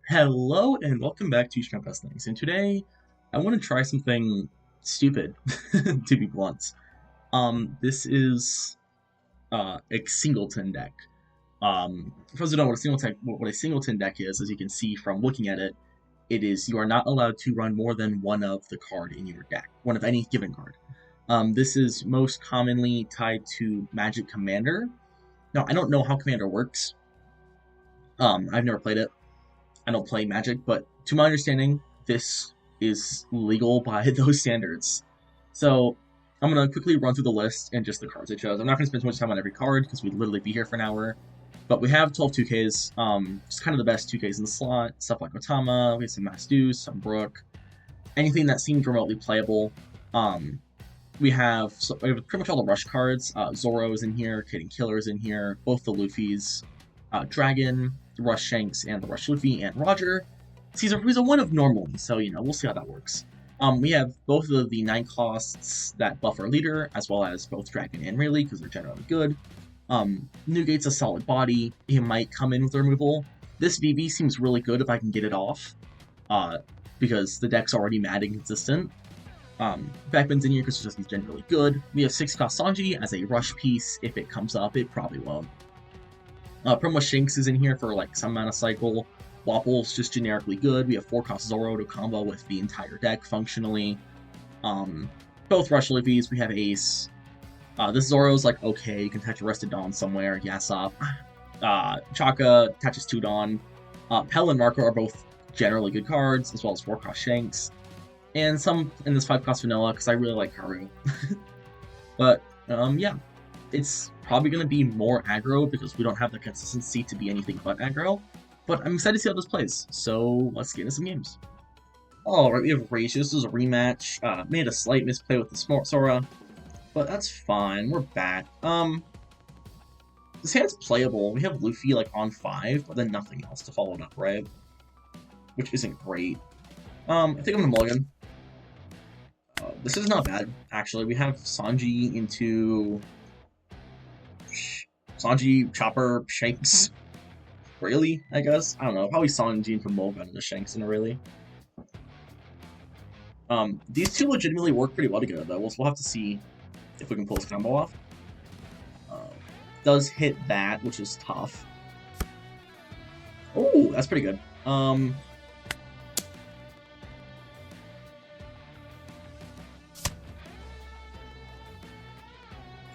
Hello and welcome back to Shanks Things. And today I want to try something stupid, to be blunt. This is a singleton deck. For those who don't know what a singleton deck is, as you can see from looking at it, it is you are not allowed to run more than one of the card in your deck, one of any given card. This is most commonly tied to Magic Commander. Now I don't know how Commander works. I've never played it. I don't play Magic, but to my understanding, this is legal by those standards. So I'm gonna quickly run through the list and just the cards I chose. I'm not gonna spend too much time on every card because we'd literally be here for an hour. But we have 12 2Ks, just kind of the best 2Ks in the slot. Stuff like Otama, we have some Mastus, some Brook, anything that seems remotely playable. We have pretty much all the Rush cards. Zoro is in here, Kid Killer is in here, both the Luffy's, Dragon, the Rush Shanks, and the Rush Luffy, and Roger. He's a one of normally, so we'll see how that works. We have both of the 9 costs that buff our leader, as well as both Dragon and Rayleigh, because they're generally good. Newgate's a solid body. He might come in with removal. This VV seems really good if I can get it off, because the deck's already mad inconsistent. Backman's in here because he's generally good. We have 6 cost Sanji as a rush piece. If it comes up, it probably won't. Promo Shanks is in here for like some amount of cycle. Wapple's just generically good. We have 4 cost Zoro to combo with the entire deck functionally. Both Rush Luffy's, we have Ace. This Zoro's like okay, you can attach Arrested Dawn somewhere, Yasop. Chaka attaches 2 Dawn. Pell and Marco are both generally good cards, as well as 4 cost Shanks. And some in this 5 cost Vanilla, because I really like Haru. But, yeah. It's probably going to be more aggro because we don't have the consistency to be anything but aggro. But I'm excited to see how this plays, so let's get into some games. Alright, we have Rage. This is a rematch. Made a slight misplay with the Smart Sora, but that's fine. We're back. This hand's playable. We have Luffy like on 5, but then nothing else to follow it up, right? Which isn't great. I think I'm gonna mulligan. This is not bad, actually. We have Sanji into Sanji, Chopper, Shanks, Rayleigh, I guess. I don't know. Probably Sanji into Mulligan into Shanks and Rayleigh. These two legitimately work pretty well together, though. We'll have to see if we can pull this combo off. Does hit that, which is tough. Oh, that's pretty good.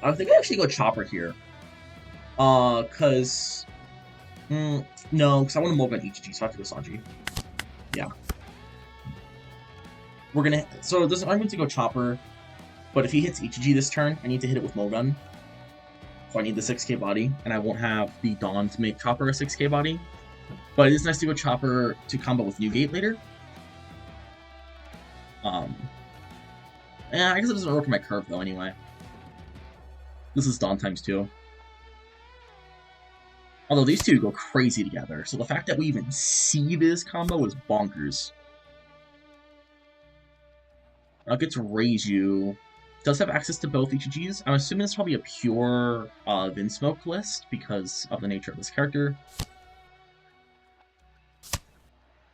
I think I actually go Chopper here. No, because I want to mulligan Ichiji, so I have to go Sanji. Yeah. We're gonna... So, I'm going to go Chopper, but if he hits Ichiji this turn, I need to hit it with Mulligan. So I need the 6k body, and I won't have the Dawn to make Chopper a 6k body. But it is nice to go Chopper to combo with Newgate later. Yeah, I guess it doesn't work in my curve, though, anyway. This is Dawn times 2. Although these two go crazy together, so the fact that we even see this combo is bonkers. I'll get to Reiju. Does have access to both Ichiji's. I'm assuming it's probably a pure Vinsmoke list because of the nature of this character.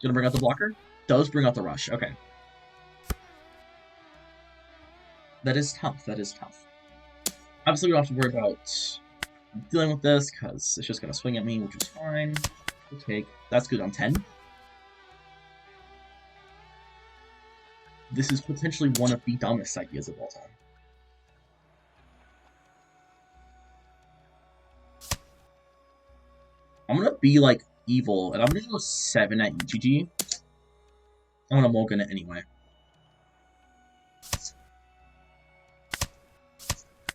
Gonna bring out the blocker? Does bring out the rush. Okay. That is tough. That is tough. Obviously, we don't have to worry about dealing with this because it's just gonna swing at me, which is fine. We'll take. That's good on 10. This is potentially one of the dumbest ideas of all time. I'm gonna be like evil, and I'm gonna go 7 at Ichiji. I'm gonna mulligan it anyway.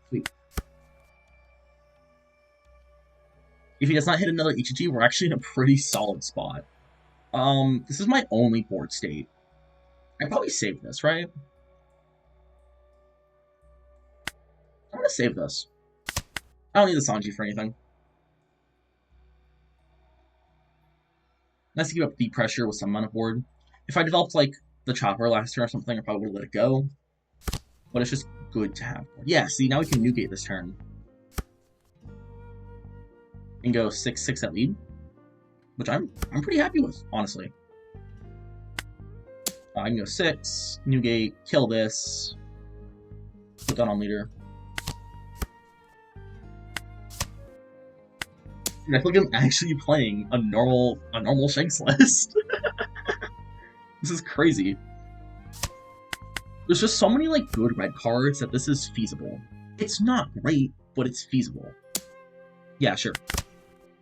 Sweet. If he does not hit another Ichiji, we're actually in a pretty solid spot. This is my only board state. I probably save this, right? I'm gonna save this. I don't need the Sanji for anything. Nice to keep up the pressure with some amount of board. If I developed like the Chopper last turn or something, I probably would have let it go. But it's just good to have. Yeah, see, now we can Newgate this turn. And go 6-6 at lead. which I'm pretty happy with, honestly. I can go 6, Newgate, kill this, put that on leader. And I feel like I'm actually playing a normal Shanks list. This is crazy. There's just so many like good red cards that this is feasible. It's not great, but it's feasible. Yeah, sure.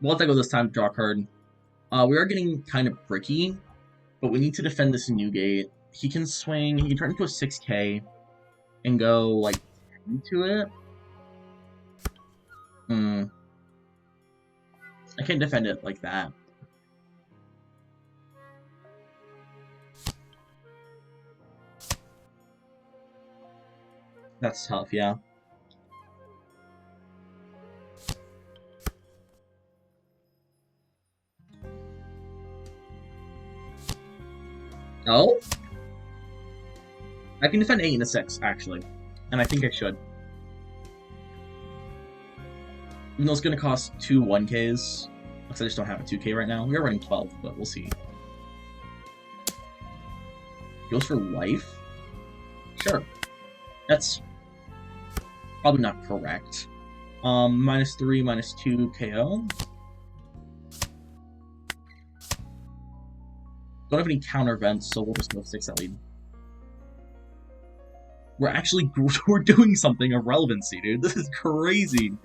We'll let that go this time. Draw a card. We are getting kind of bricky, but we need to defend this Newgate. He can swing. He can turn into a 6K and go like into it. I can't defend it like that. That's tough, yeah. Oh? I can defend 8 and a 6, actually. And I think I should. Even though it's going to cost 2 1Ks. Looks like I just don't have a 2K right now. We are running 12, but we'll see. Goes for life? Sure. That's probably not correct. -3, -2 KO. Don't have any counter events, so we'll just go 6 at lead. We're doing something of relevancy, dude. This is crazy.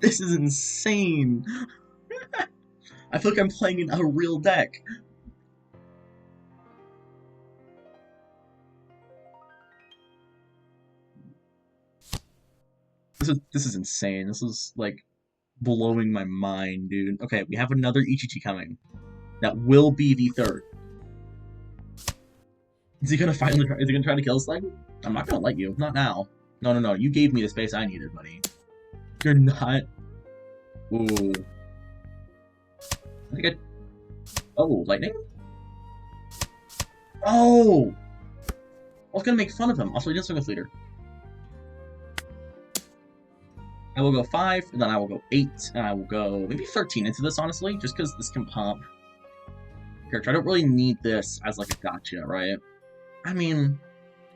This is insane. I feel like I'm playing in a real deck. This is insane. This is like blowing my mind, dude. Okay, we have another Ichichi coming. That will be the 3rd. Is he gonna try to kill Slag? I'm not gonna let you. Not now. No. You gave me the space I needed, buddy. You're not. Ooh. I think I. Oh, lightning? Oh! I was gonna make fun of him. Also, he didn't swing with leader. I will go 5, and then I will go 8, and I will go maybe 13 into this, honestly, just because this can pump. Character, I don't really need this as like a gotcha, right? I mean,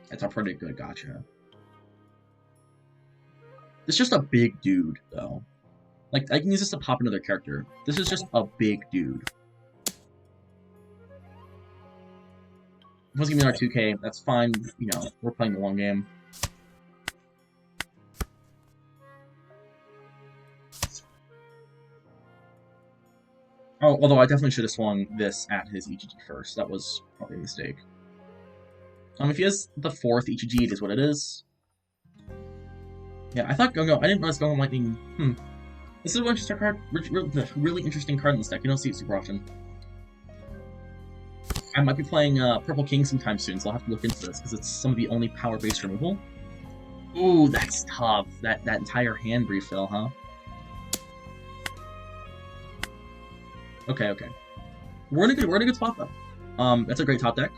it's a pretty good gotcha. It's just a big dude, though. Like, I can use this to pop another character. This is just a big dude. If it was giving me our 2K, that's fine. You know, we're playing the long game. Oh, although I definitely should have swung this at his EGG first. That was probably a mistake. If he has the 4th EGG, it is what it is. Yeah, I thought Gongo. I didn't realize Gongo Lightning. This is a interesting card. Really interesting card in this deck. You don't see it super often. I might be playing Purple King sometime soon, so I'll have to look into this because it's some of the only power-based removal. Ooh, that's tough. That entire hand refill, huh? Okay. We're in a good spot though. That's a great top deck.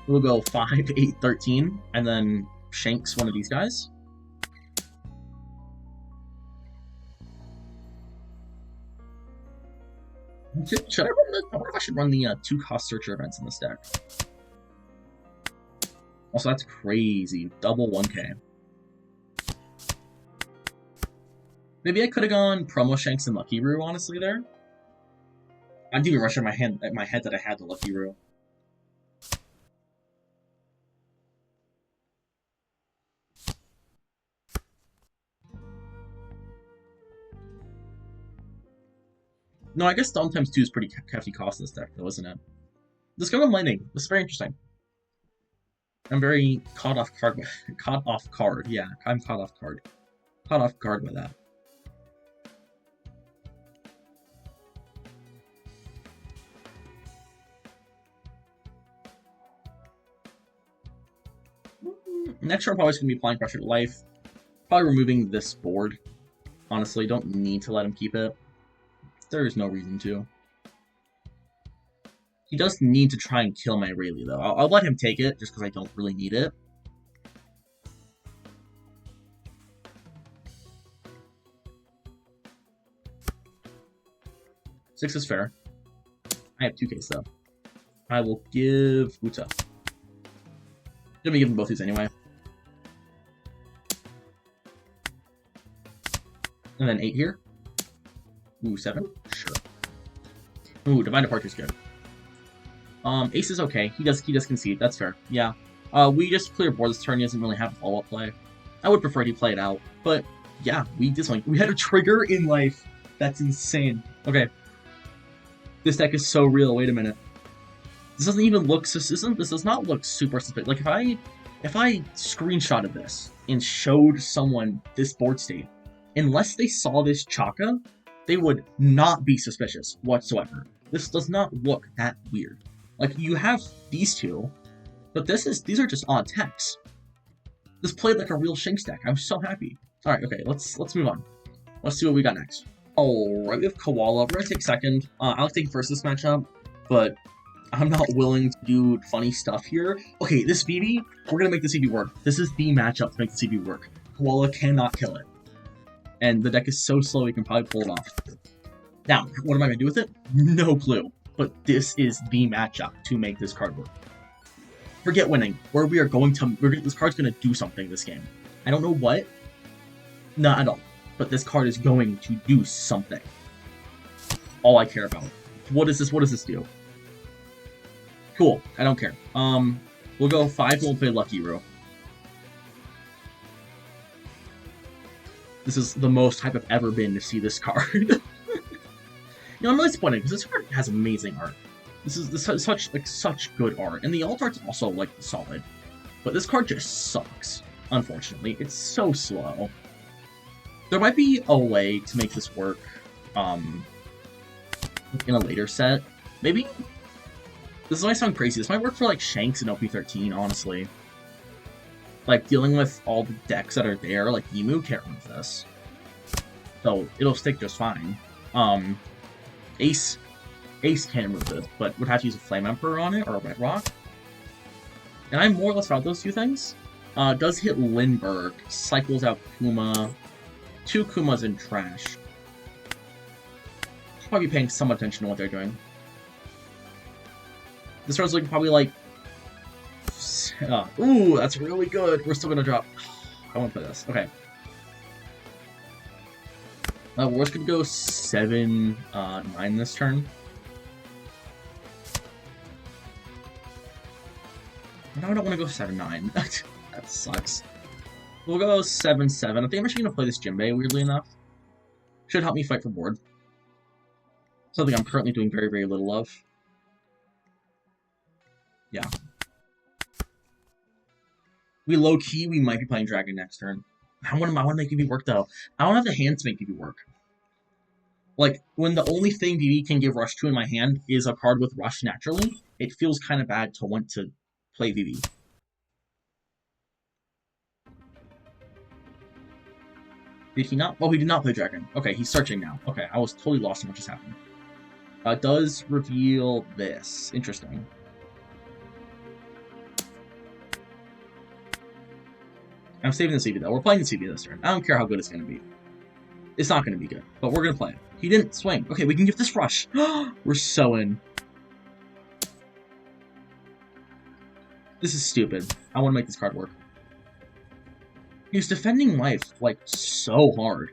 We'll go 5, 8, 13, and then Shanks one of these guys. Should I run the? I wonder if I should run the 2-cost searcher events in this deck. Also, that's crazy. Double 1K. Maybe I could have gone promo Shanks and Lucky Roo, honestly, there. I didn't even rush in my head that I had the Lucky Roo. No, I guess Storm times 2 is pretty hefty cost in this deck, though, isn't it? Let's go with Lightning. This is very interesting. I'm very caught off guard. Yeah, I'm caught off guard. Caught off guard by that. Next turn, I'm probably going to be applying pressure to life. Probably removing this board. Honestly, don't need to let him keep it. There is no reason to. He does need to try and kill my Rayleigh, though. I'll let him take it, just because I don't really need it. 6 is fair. I have 2Ks though. I will give Uta. Gonna give them both these anyway. And then 8 here. Ooh, 7? Sure. Ooh, Divine Departure's good. Ace is okay. He does concede. That's fair. Yeah. We just clear board this turn. He doesn't really have a follow-up play. I would prefer he play it out. But, yeah, we had a trigger in life. That's insane. Okay. This deck is so real. Wait a minute. This doesn't even look... This does not look super suspicious. Like, if I screenshotted this and showed someone this board state, unless they saw this Chaka, they would not be suspicious whatsoever. This does not look that weird. Like, you have these two, but these are just odd techs. This played like a real Shanks deck. I'm so happy. Alright, okay, let's move on. Let's see what we got next. Alright, we have Koala. We're gonna take second. I'll take first this matchup, but I'm not willing to do funny stuff here. Okay, this VV, we're gonna make this VV work. This is the matchup to make this VV work. Koala cannot kill it. And the deck is so slow, we can probably pull it off. Now, what am I gonna do with it? No clue. But this is the matchup to make this card work. Forget winning. This card's gonna do something this game. I don't know what. Not at all. But this card is going to do something. All I care about. What does this do? Cool. I don't care. We'll go 5 and we'll play Lucky Row. This is the most hype I've ever been to see this card. You know, I'm really disappointed because this card has amazing art. This is such good art, and the alt art's also like solid. But this card just sucks. Unfortunately, it's so slow. There might be a way to make this work, in a later set. Maybe. This might sound crazy. This might work for like Shanks and OP13, honestly. Like dealing with all the decks that are there, like Emu can't run with this, so it'll stick just fine. Ace can remove this, but would have to use a Flame Emperor on it, or a Red Rock. And I'm more or less about those two things. Does hit Lindbergh, cycles out Kuma, 2 Kumas in trash. Should probably be paying some attention to what they're doing. This card's looking probably like... ooh, that's really good. We're still gonna drop... I want to play this. Okay. We're just gonna go 7, 9 this turn. No, I don't want to go 7-9. That sucks. We'll go 7-7. I think I'm actually gonna play this Jinbei, weirdly enough. Should help me fight for board. Something I'm currently doing very, very little of. Yeah. We low-key, we might be playing Dragon next turn. I want to make VV work, though. I don't have the hand to make VV work. Like, when the only thing VV can give Rush to in my hand is a card with Rush naturally, it feels kind of bad to want to play VV. Did he not? Oh, he did not play Dragon. Okay, he's searching now. Okay, I was totally lost in what just happened. Does reveal this. Interesting. I'm saving the CV though. We're playing the CV this turn. I don't care how good it's going to be. It's not going to be good, but we're going to play it. He didn't swing. Okay, we can give this Rush. We're so in. This is stupid. I want to make this card work. He's defending life, like, so hard.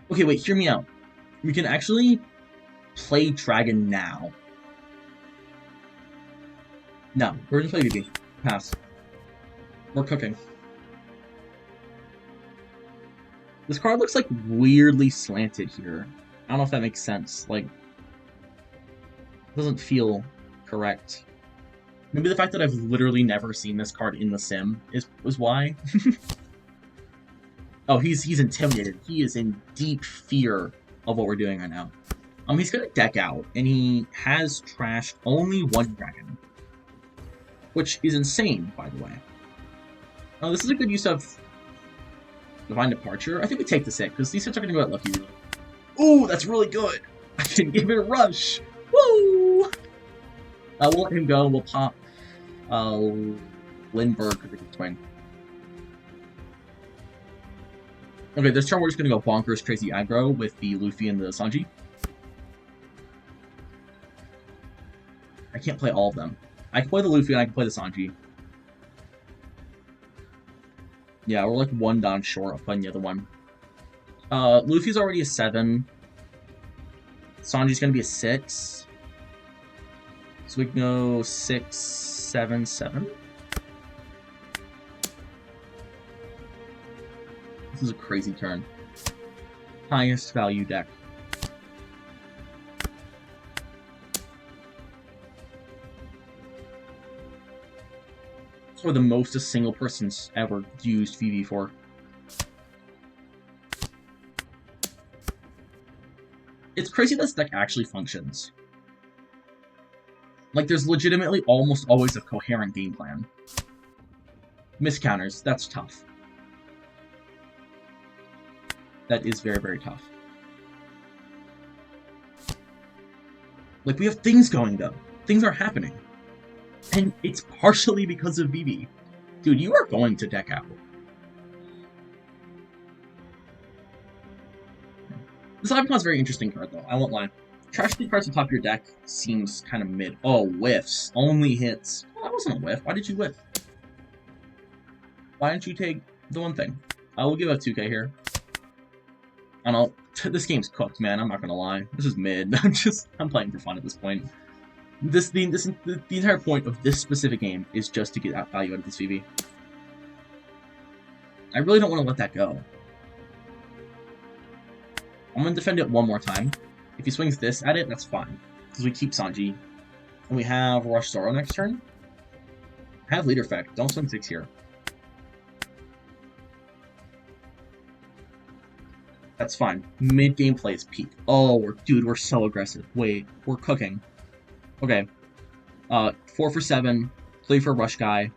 Okay, wait, hear me out. We can actually play Dragon now. No, we're gonna play VV. Pass. We're cooking. This card looks like weirdly slanted here. I don't know if that makes sense. Like, it doesn't feel correct. Maybe the fact that I've literally never seen this card in the sim is why. Oh, he's intimidated. He is in deep fear of what we're doing right now. He's gonna deck out, and he has trashed only 1 dragon. Which is insane, by the way. Oh, this is a good use of Divine Departure. I think we take this hit, because these hits are going to go at Lucky Root. Ooh, that's really good! I can give it a Rush! Woo! We'll let him go, we'll pop Lindbergh with the swing. Okay, this turn we're just gonna go bonkers crazy aggro with the Luffy and the Sanji. I can't play all of them. I can play the Luffy and I can play the Sanji. Yeah, we're like one down short of playing the other one. Luffy's already a 7. Sanji's gonna be a 6. So we can go 6, 7, 7. This is a crazy turn. Highest value deck. Or the most a single person's ever used VV for. It's crazy this deck actually functions. Like, there's legitimately almost always a coherent game plan. Miss counters, that's tough. That is very, very tough. Like, we have things going, though. Things are happening. And it's partially because of VV. Dude, you are going to deck out. This Icon's a very interesting card, though. I won't lie. Trash the cards on top of your deck seems kind of mid. Oh, whiffs. Only hits. Oh, that wasn't a whiff. Why did you whiff? Why didn't you take the one thing? I will give a 2K here. I don't know. This game's cooked, man. I'm not gonna lie. This is mid. I'm playing for fun at this point. The entire point of this specific game is just to get that value out of this VV. I really don't want to let that go. I'm going to defend it one more time. If he swings this at it, that's fine. Because we keep Sanji. And we have Rush Zoro next turn. Have Leader Effect. Don't swing 6 here. That's fine. Mid-game play is peak. Oh, dude, we're so aggressive. Wait, we're cooking. Okay. 4 for 7. Play for Rush Guy.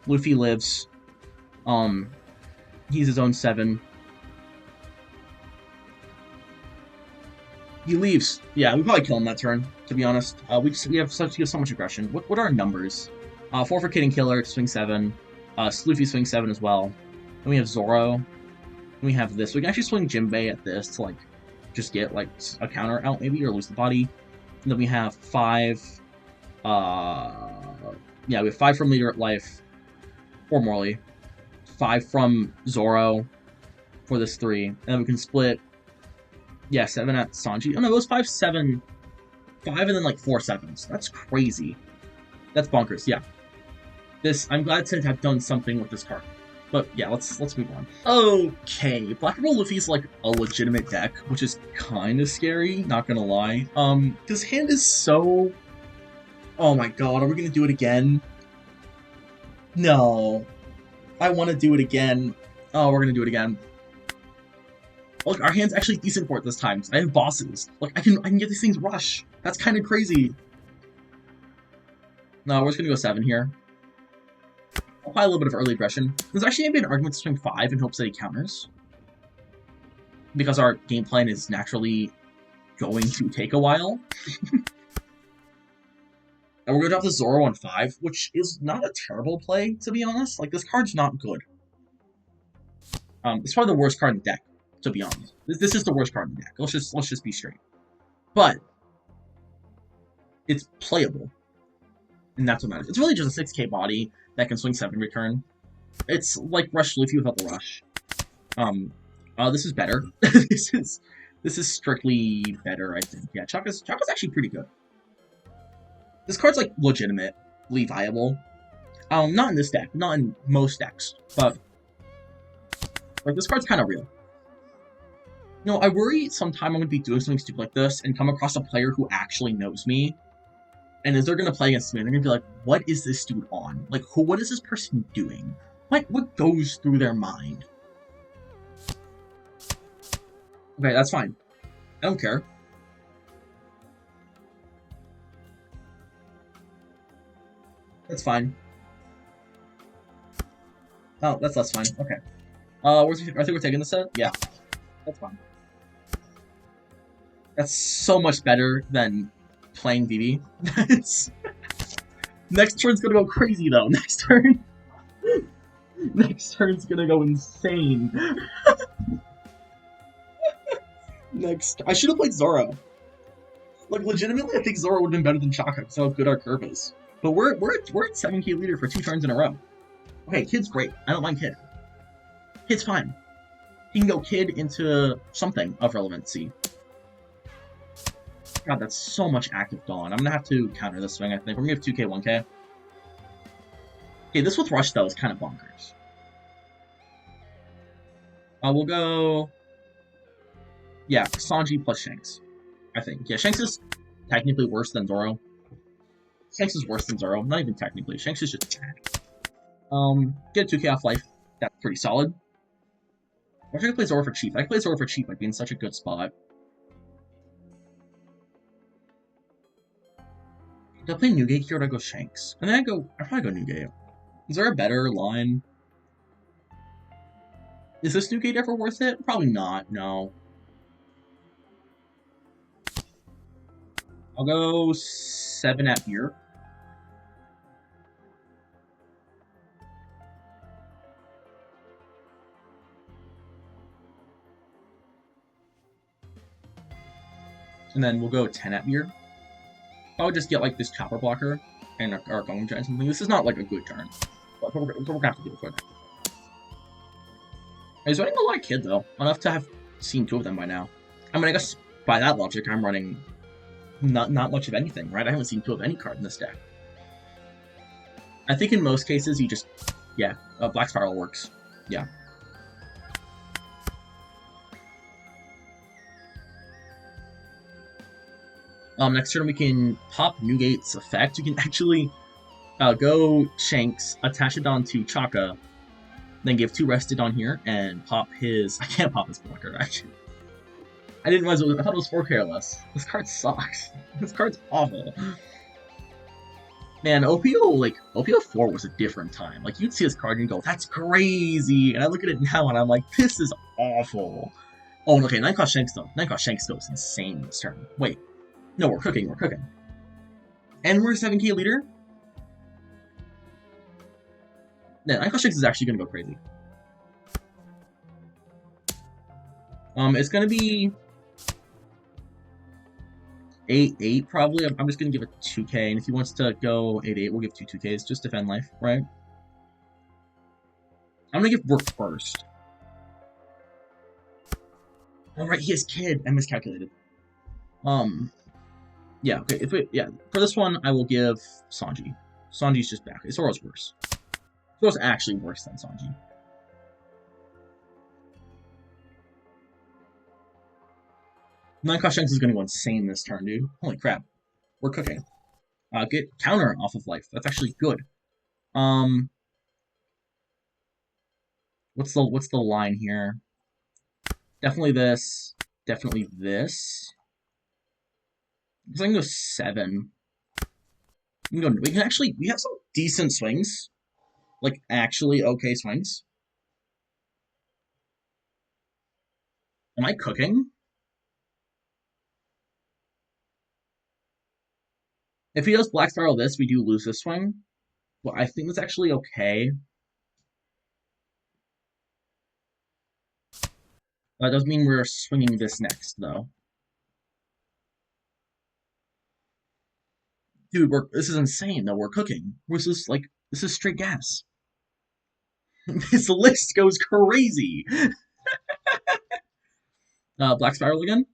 Luffy lives. He's his own 7. He leaves. Yeah, we probably kill him that turn, to be honest. We have so much aggression. What are our numbers? 4 for Kid and Killer, swing 7. Luffy swing 7 as well. Then we have Zoro. Then we have this. We can actually swing Jinbei at this to, like, just get, like, a counter out, maybe, or lose the body. And then we have 5. Yeah, we have 5 from Leader at Life. Or Morley. 5 from Zoro for this 3. And then we can split. Yeah, 7 at Sanji. Oh no, it was 5, 7. 5 and then like 4 7s. That's crazy. That's bonkers, yeah. I'm glad to have done something with this card. But yeah, let's move on. Okay, Black and Gold Luffy's like a legitimate deck, which is kind of scary, not gonna lie. His hand is so... Oh my god, are we gonna do it again? No. I want to do it again. Oh, we're gonna do it again. Look, our hand's actually decent for it this time. I have bosses. Like, I can get these things rush. That's kind of crazy. No, we're just gonna go 7 here. I'll apply a little bit of early aggression. There's actually maybe an argument to swing 5 in hopes that he counters. Because our game plan is naturally going to take a while. And we're gonna drop the Zoro on 5, which is not a terrible play, to be honest. Like, this card's not good. It's probably the worst card in the deck, to be honest. This is the worst card in the deck. Let's just be straight. But it's playable. And that's what matters. It's really just a 6k body that can swing 7 return. It's like Rush Luffy without the rush. This is better. this is strictly better, I think. Yeah, Chaka's actually pretty good. This card's like legitimately viable. Not in this deck, not in most decks, but like this card's kind of real. You know, I worry sometime I'm gonna be doing something stupid like this and come across a player who actually knows me. And as they're gonna play against me, they're gonna be like, "What is this dude on? Like, what is this person doing? What goes through their mind?" Okay, that's fine. I don't care. That's fine. Oh, that's less fine. Okay. I think we're taking this set? Yeah. That's fine. That's so much better than playing VV. Next turn's gonna go crazy, though. Next turn's gonna go insane. Next. I should have played Zoro. Like, legitimately, I think Zoro would have been better than Chaka because how good our curve is. But we're at 7k leader for 2 turns in a row. Okay, Kid's great. I don't mind Kid. Kid's fine. He can go Kid into something of relevancy. God, that's so much active Dawn. I'm gonna have to counter this swing, I think. We're gonna give 2k, 1k. Okay, this with Rush, though, is kind of bonkers. We'll go... Yeah, Sanji plus Shanks, I think. Yeah, Shanks is technically worse than Zoro. Shanks is worse than Zoro. Not even technically. Shanks is just bad. Get a 2k off life. That's pretty solid. Or if I could play Zoro for cheap. I could play Zoro for cheap. I'd be in such a good spot. Do I play Newgate here or do I go Shanks? And then I probably go Newgate. Is there a better line? Is this Newgate ever worth it? Probably not, no. I'll go 7 at here. And then we'll go 10 at here. I would just get like this chopper blocker and our Golem Giant something. This is not like a good turn. But we're gonna have to do it for that. He's running a lot of Kid though. Enough to have seen 2 of them by now. I mean, I guess by that logic, I'm running not much of anything, right? I haven't seen 2 of any card in this deck. I think in most cases you just, yeah, Black Spiral works. Yeah. Next turn we can pop Newgate's effect. We can actually go Shanks, attach it onto Chaka, then give 2 rested on here, and pop his... I can't pop his blocker, actually. I didn't realize I thought it was 4 careless. This card sucks. This card's awful. Man, OP04 was a different time. Like, you'd see this card and you'd go, that's crazy! And I look at it now and I'm like, this is awful. Oh, okay, 9-cost Shanks though. 9-cost Shanks goes insane this turn. Wait. No, we're cooking. And we're 7k leader? Yeah, 9-cost Shanks is actually gonna go crazy. It's gonna be 8-8 probably. I'm just gonna give it 2k, and if he wants to go 8-8, we'll give 2 2ks. Just defend life, right? I'm gonna give work first. Alright, he has Kid. I miscalculated. Yeah, okay, for this one, I will give Sanji. Sanji's just back. Zoro's worse. Zoro's actually worse than Sanji. Nine-cost Shanks is gonna go insane this turn, dude. Holy crap. We're cooking. Get counter off of life. That's actually good. What's the line here? Definitely this. Definitely this. I can go 7. We have some decent swings. Like, actually okay swings. Am I cooking? If he does Black Spiral this, we do lose this swing. Well, I think that's actually okay. That does mean we're swinging this next, though. Dude, this is insane, though. We're cooking. This is straight gas. This list goes crazy. Black Spiral again?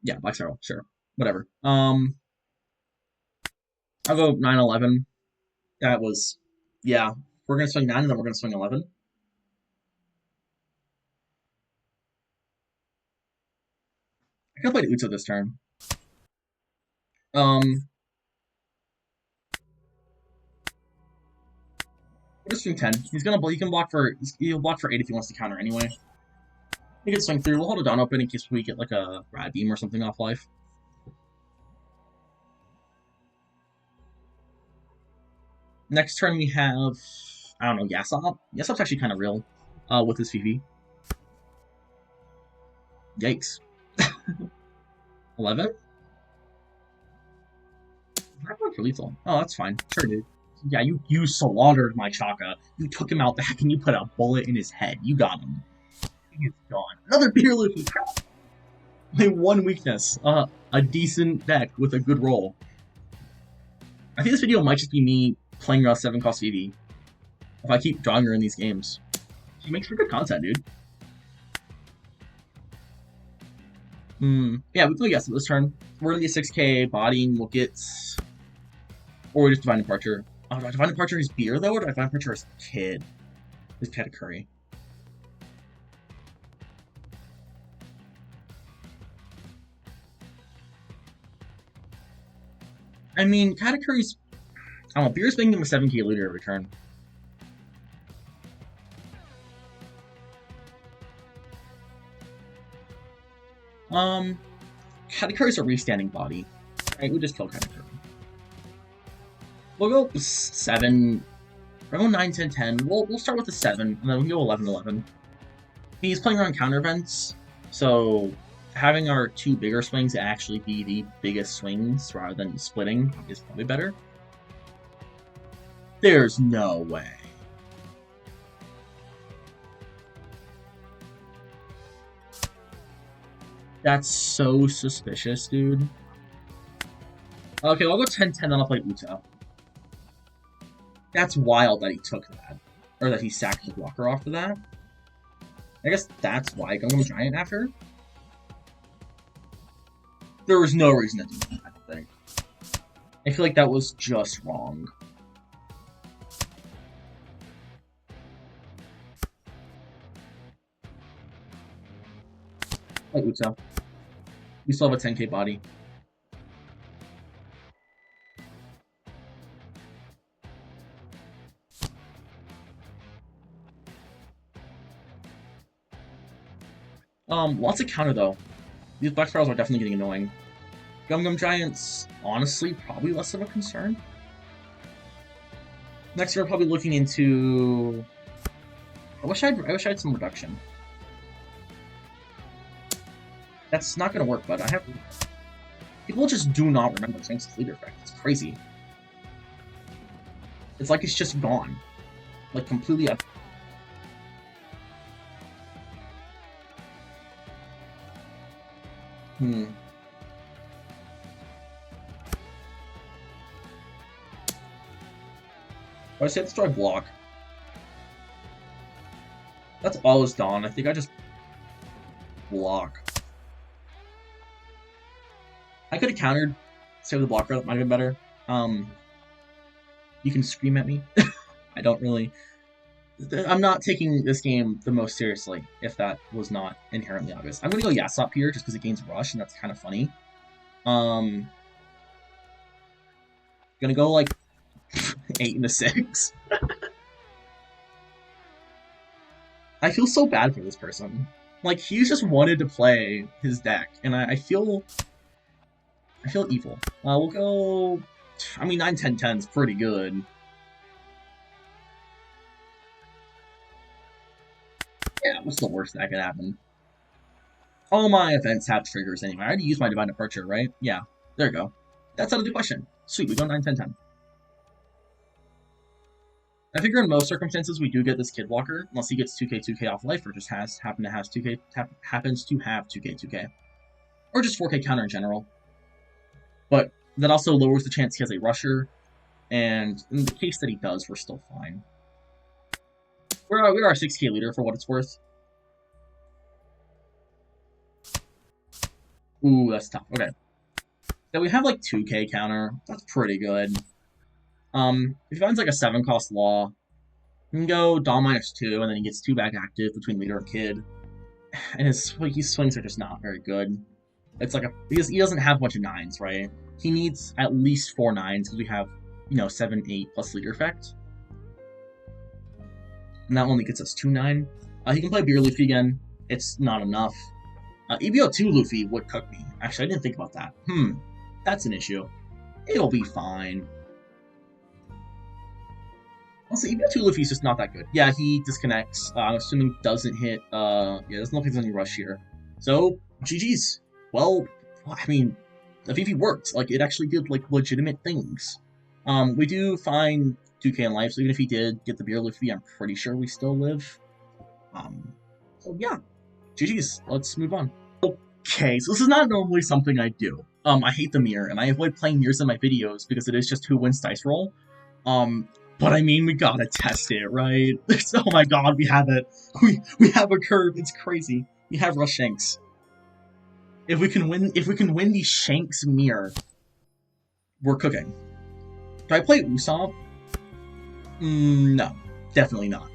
Yeah, Black Spiral, sure. Whatever. I'll go 9-11. That was, yeah. We're gonna swing 9 and then we're gonna swing 11. I could have played Uta this turn. We'll just swing 10. He can block for 8 if he wants to counter anyway. He can swing through. We'll hold it down open in case we get like a Rad Beam or something off life. Next turn we have, I don't know, Yasop. Yasop's actually kind of real with his VV. Yikes. 11? I went for lethal. Oh, that's fine. Sure, dude. Yeah, you slaughtered my Chaka. You took him out back and you put a bullet in his head. You got him. He's gone. Another beer Luffy. My one weakness. A decent deck with a good roll. I think this video might just be me playing around 7-cost VV. If I keep drawing her in these games. She makes for good content, dude. Yeah, we can guess it this turn. We're gonna get 6k bodying, we'll get... Or just Divine Departure. Oh, do I Divine Departure his beer, though, or do I Divine Departure his kid? His Katakuri. I mean, Katakuri's... I don't know, beer's making him a 7k leader every turn. Katakuri's a restanding body. Right, we'll just kill Katakuri. We'll go 7. We'll go 9, 10, 10. We'll start with the 7, and then we'll go 11, 11. He's playing around counter events, so having our 2 bigger swings actually be the biggest swings rather than splitting is probably better. There's no way. That's so suspicious, dude. Okay, I'll go 10-10, then I'll play Uta. That's wild that he took that. Or that he sacked the blocker off of that. I guess that's why Gungam Giant after. There was no reason to do that, I think. I feel like that was just wrong. Play Uta. We still have a 10k body. Lots of counter though. These Black Spirals are definitely getting annoying. Gum Giants, honestly, probably less of a concern. Next, we're probably looking into. I wish I had some reduction. That's not gonna work, but I have. People just do not remember Shanks' leader effect. It's crazy. It's like it's just gone, like completely up. I say let's try block. That's all it's done. I think I just block. I could have countered, save the blocker. That might have been better. You can scream at me. I don't really. I'm not taking this game the most seriously, if that was not inherently obvious. I'm gonna go Yasop here just because it gains rush, and that's kind of funny. Gonna go like 8 into 6. I feel so bad for this person. Like, he's just wanted to play his deck, and I feel evil. We'll go. I mean, 9, 10, 10 is pretty good. Yeah, what's the worst that could happen? All my events have triggers anyway. I already used my Divine Departure, right? Yeah, there you go. That's out of the question. Sweet, we go 9, 10, 10. I figure in most circumstances we do get this Kid Walker, unless he gets 2k, 2k off life, or just happens to have 2k, 2k. Or just 4k counter in general. But that also lowers the chance he has a Rusher, and in the case that he does, we're still fine. We are a 6k leader for what it's worth. Ooh, that's tough. Okay. So we have like 2k counter. That's pretty good. If he finds like a 7-cost law, he can go Dom -2, and then he gets 2 back active between leader and kid. And his swings are just not very good. It's like because he doesn't have a bunch of 9s, right? He needs at least 4 9s because we have, 7, 8 plus leader effect. And that only gets us 2 9. He can play Beer Luffy again. It's not enough. EBO2 Luffy would cook me. Actually, I didn't think about that. That's an issue. It'll be fine. Also, EBO2 Luffy's just not that good. Yeah, he disconnects. I'm assuming doesn't hit. Yeah, there's no any rush here. So, GG's. Well, I mean, the VV worked. Like, it actually did, like, legitimate things. We do find 2k in life, so even if he did get the Beer Luffy, I'm pretty sure we still live. So, yeah. GG's. Let's move on. Okay, so this is not normally something I do. I hate the mirror, and I avoid playing mirrors in my videos because it is just who wins dice roll. But I mean, we gotta test it, right? Oh my god, we have it. We have a curve. It's crazy. We have Rush Shanks. If we can win the Shanks mirror, we're cooking. Do I play Usopp? No, definitely not.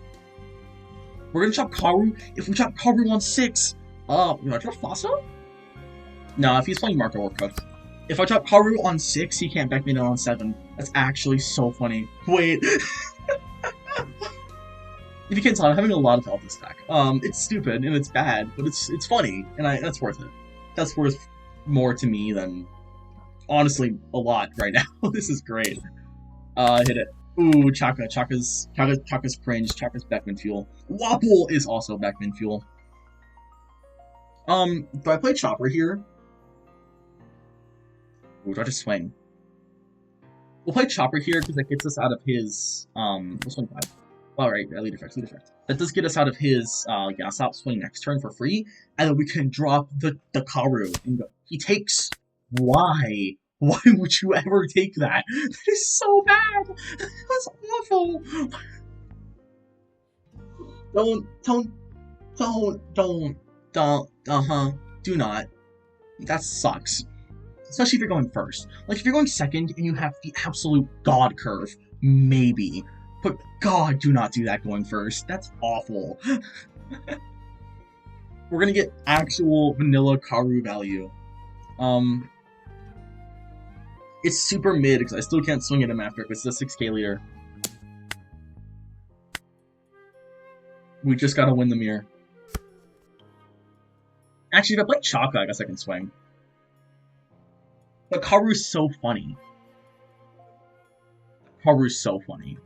We're gonna chop Karu. If we chop Karu on 6, you wanna chop Fasa? No, if he's playing Marco, we're cooked. If I chop Karu on 6, he can't back me down on 7. That's actually so funny. Wait. If you can't tell, I'm having a lot of health this deck. It's stupid and it's bad, but it's funny, and that's worth it. That's worth more to me than, honestly, a lot right now. This is great. Hit it. Ooh, Chaka's cringe. Chaka's Beckman fuel. Wapple is also Beckman fuel. Do I play Chopper here? Ooh, do I just swing? We'll play Chopper here because that gets us out of his, we'll swing 5. Alright, lead effect. That does get us out of his, Gasop swing next turn for free, and then we can drop the Karu and go. He takes, why? Why would you ever take that? That is so bad! That's awful! Do not. That sucks. Especially if you're going first. Like, if you're going second and you have the absolute god curve, maybe. But god, do not do that going first. That's awful. We're gonna get actual vanilla Karu value. It's super mid, because I still can't swing at him after, because it's a 6k leader. We just gotta win the mirror. Actually, if I play Chaka, I guess I can swing. But Karu's so funny. Karu's so funny.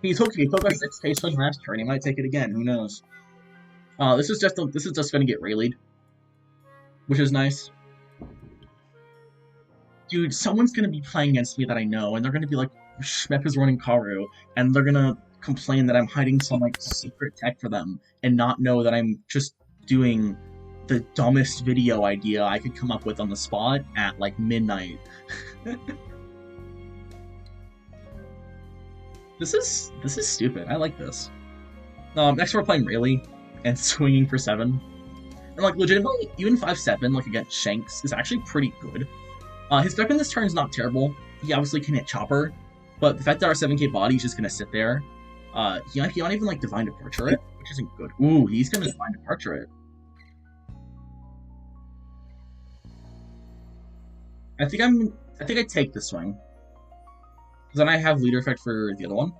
He took a 6k swing last turn, he might take it again, who knows. This is just gonna get rallied. Which is nice. Dude, someone's gonna be playing against me that I know, and they're gonna be like, Schmepp is running Karu, and they're gonna complain that I'm hiding some, like, secret tech for them, and not know that I'm just doing the dumbest video idea I could come up with on the spot at, like, midnight. This is stupid. I like this. Next we're playing Rayleigh, and swinging for 7. And, like, legitimately, even 5-7, like, against Shanks, is actually pretty good. His weapon this turn is not terrible. He obviously can hit Chopper, but the fact that our 7k body is just gonna sit there, he might even, like, Divine Departure it, which isn't good. Ooh, he's gonna Divine Departure it. I think I take this swing. Because then I have leader effect for the other one.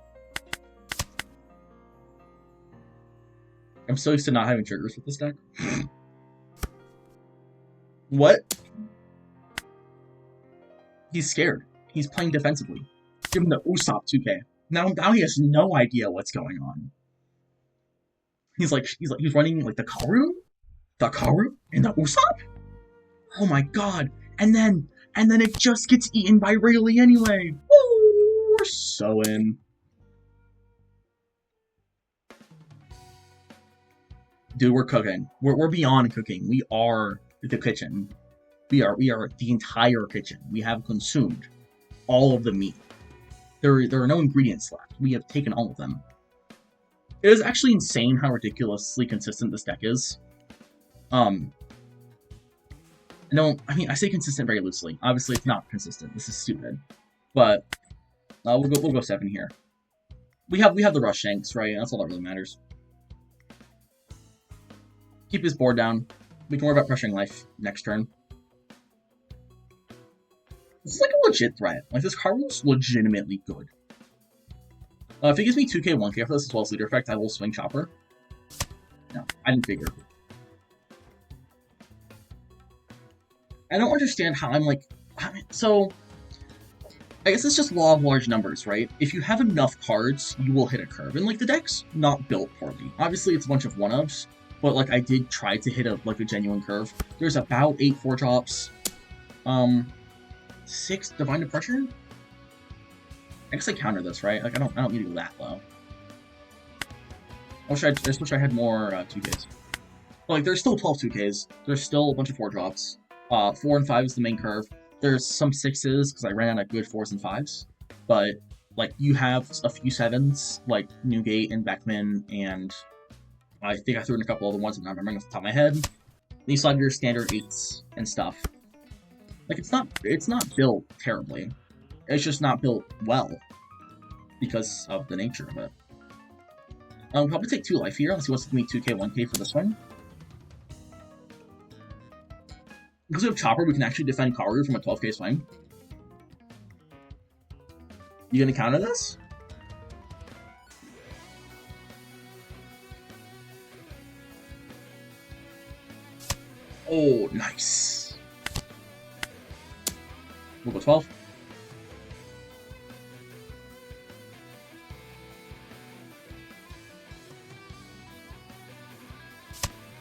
I'm so used to not having triggers with this deck. What? He's scared. He's playing defensively. Give him the Usopp 2k. Now he has no idea what's going on. He's running like the Karu, and the Usopp. Oh my god! And then it just gets eaten by Rayleigh anyway. Woo! We're so in. Dude, we're cooking. We're beyond cooking. We are the kitchen. We are the entire kitchen. We have consumed all of the meat. There are no ingredients left. We have taken all of them. It is actually insane how ridiculously consistent this deck is. I say consistent very loosely. Obviously, it's not consistent. This is stupid. But we'll go 7 here. We have the Rush Shanks, right? That's all that really matters. Keep his board down. We can worry about pressuring life next turn. This is like a legit threat. Like, this card looks legitimately good. If it gives me 2k, 1k for this as well as leader effect, I will swing Chopper. No, I didn't figure. I don't understand how I'm like... so, I guess it's just law of large numbers, right? If you have enough cards, you will hit a curve. And, like, the deck's not built poorly. Obviously, it's a bunch of 1-ofs, but, like, I did try to hit a genuine curve. There's about 8 4-drops. 6 Divine Departure? I guess I counter this, right? Like, I don't need to go that low. I just wish I had more 2Ks. Like, there's still 12 2Ks. There's still a bunch of 4-drops. 4 and 5 is the main curve. There's some 6s, because I ran out of good 4s and 5s. But, like, you have a few 7s, like Newgate and Beckman, and I think I threw in a couple other ones I'm not remembering off the top of my head. And you still have your standard 8s and stuff. Like, it's not built terribly. It's just not built well. Because of the nature of it. I'll probably take 2 life here, unless he wants to give me 2k, 1k for this one. Because we have Chopper, we can actually defend Karu from a 12k swing. You gonna counter this? Oh, nice. We'll go 12.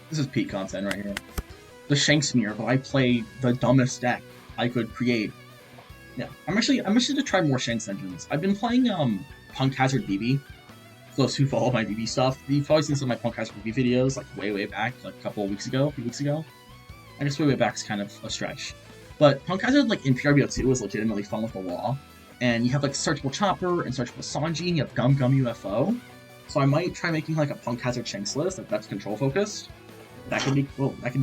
This is peak content right here. The Shanks mirror, but I play the dumbest deck I could create. Yeah, I'm actually to try more Shanks engines. I've been playing Punk Hazard BB. Those who follow my BB stuff, you've probably seen some of my Punk Hazard BB videos, like way back, like a couple of weeks ago, a few weeks ago. I guess way back is kind of a stretch. But Punk Hazard, like in PRBO2, is legitimately fun with the law. And you have like Searchable Chopper and Searchable Sanji, and you have Gum UFO. So I might try making like a Punk Hazard Shanks list, like that's control focused. That can be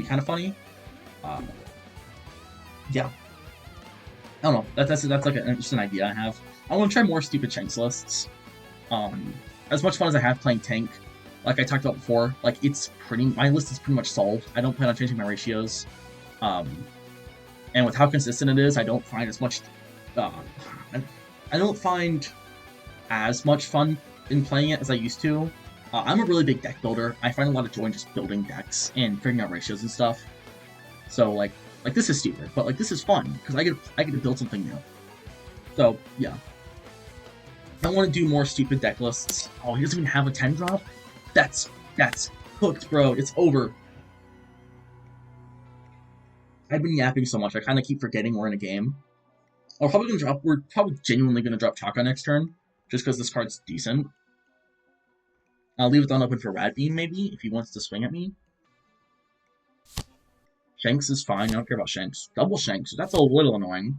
kind of funny. Yeah. I don't know. That's like just an idea I have. I want to try more stupid Shanks lists. As much fun as I have playing tank, like I talked about before, like my list is pretty much solved. I don't plan on changing my ratios. And with how consistent it is, I don't find as much. I don't find as much fun in playing it as I used to. I'm a really big deck builder. I find a lot of joy in just building decks and figuring out ratios and stuff. So like this is stupid, but like this is fun because I get to build something new. So yeah, I want to do more stupid deck lists. Oh, he doesn't even have a 10-drop. That's cooked, bro. It's over. I've been yapping so much. I kind of keep forgetting we're in a game. We're probably genuinely gonna drop Chaka next turn, just because this card's decent. I'll leave it on open for Rad Beam, maybe, if he wants to swing at me. Shanks is fine. I don't care about Shanks. Double Shanks. That's a little annoying.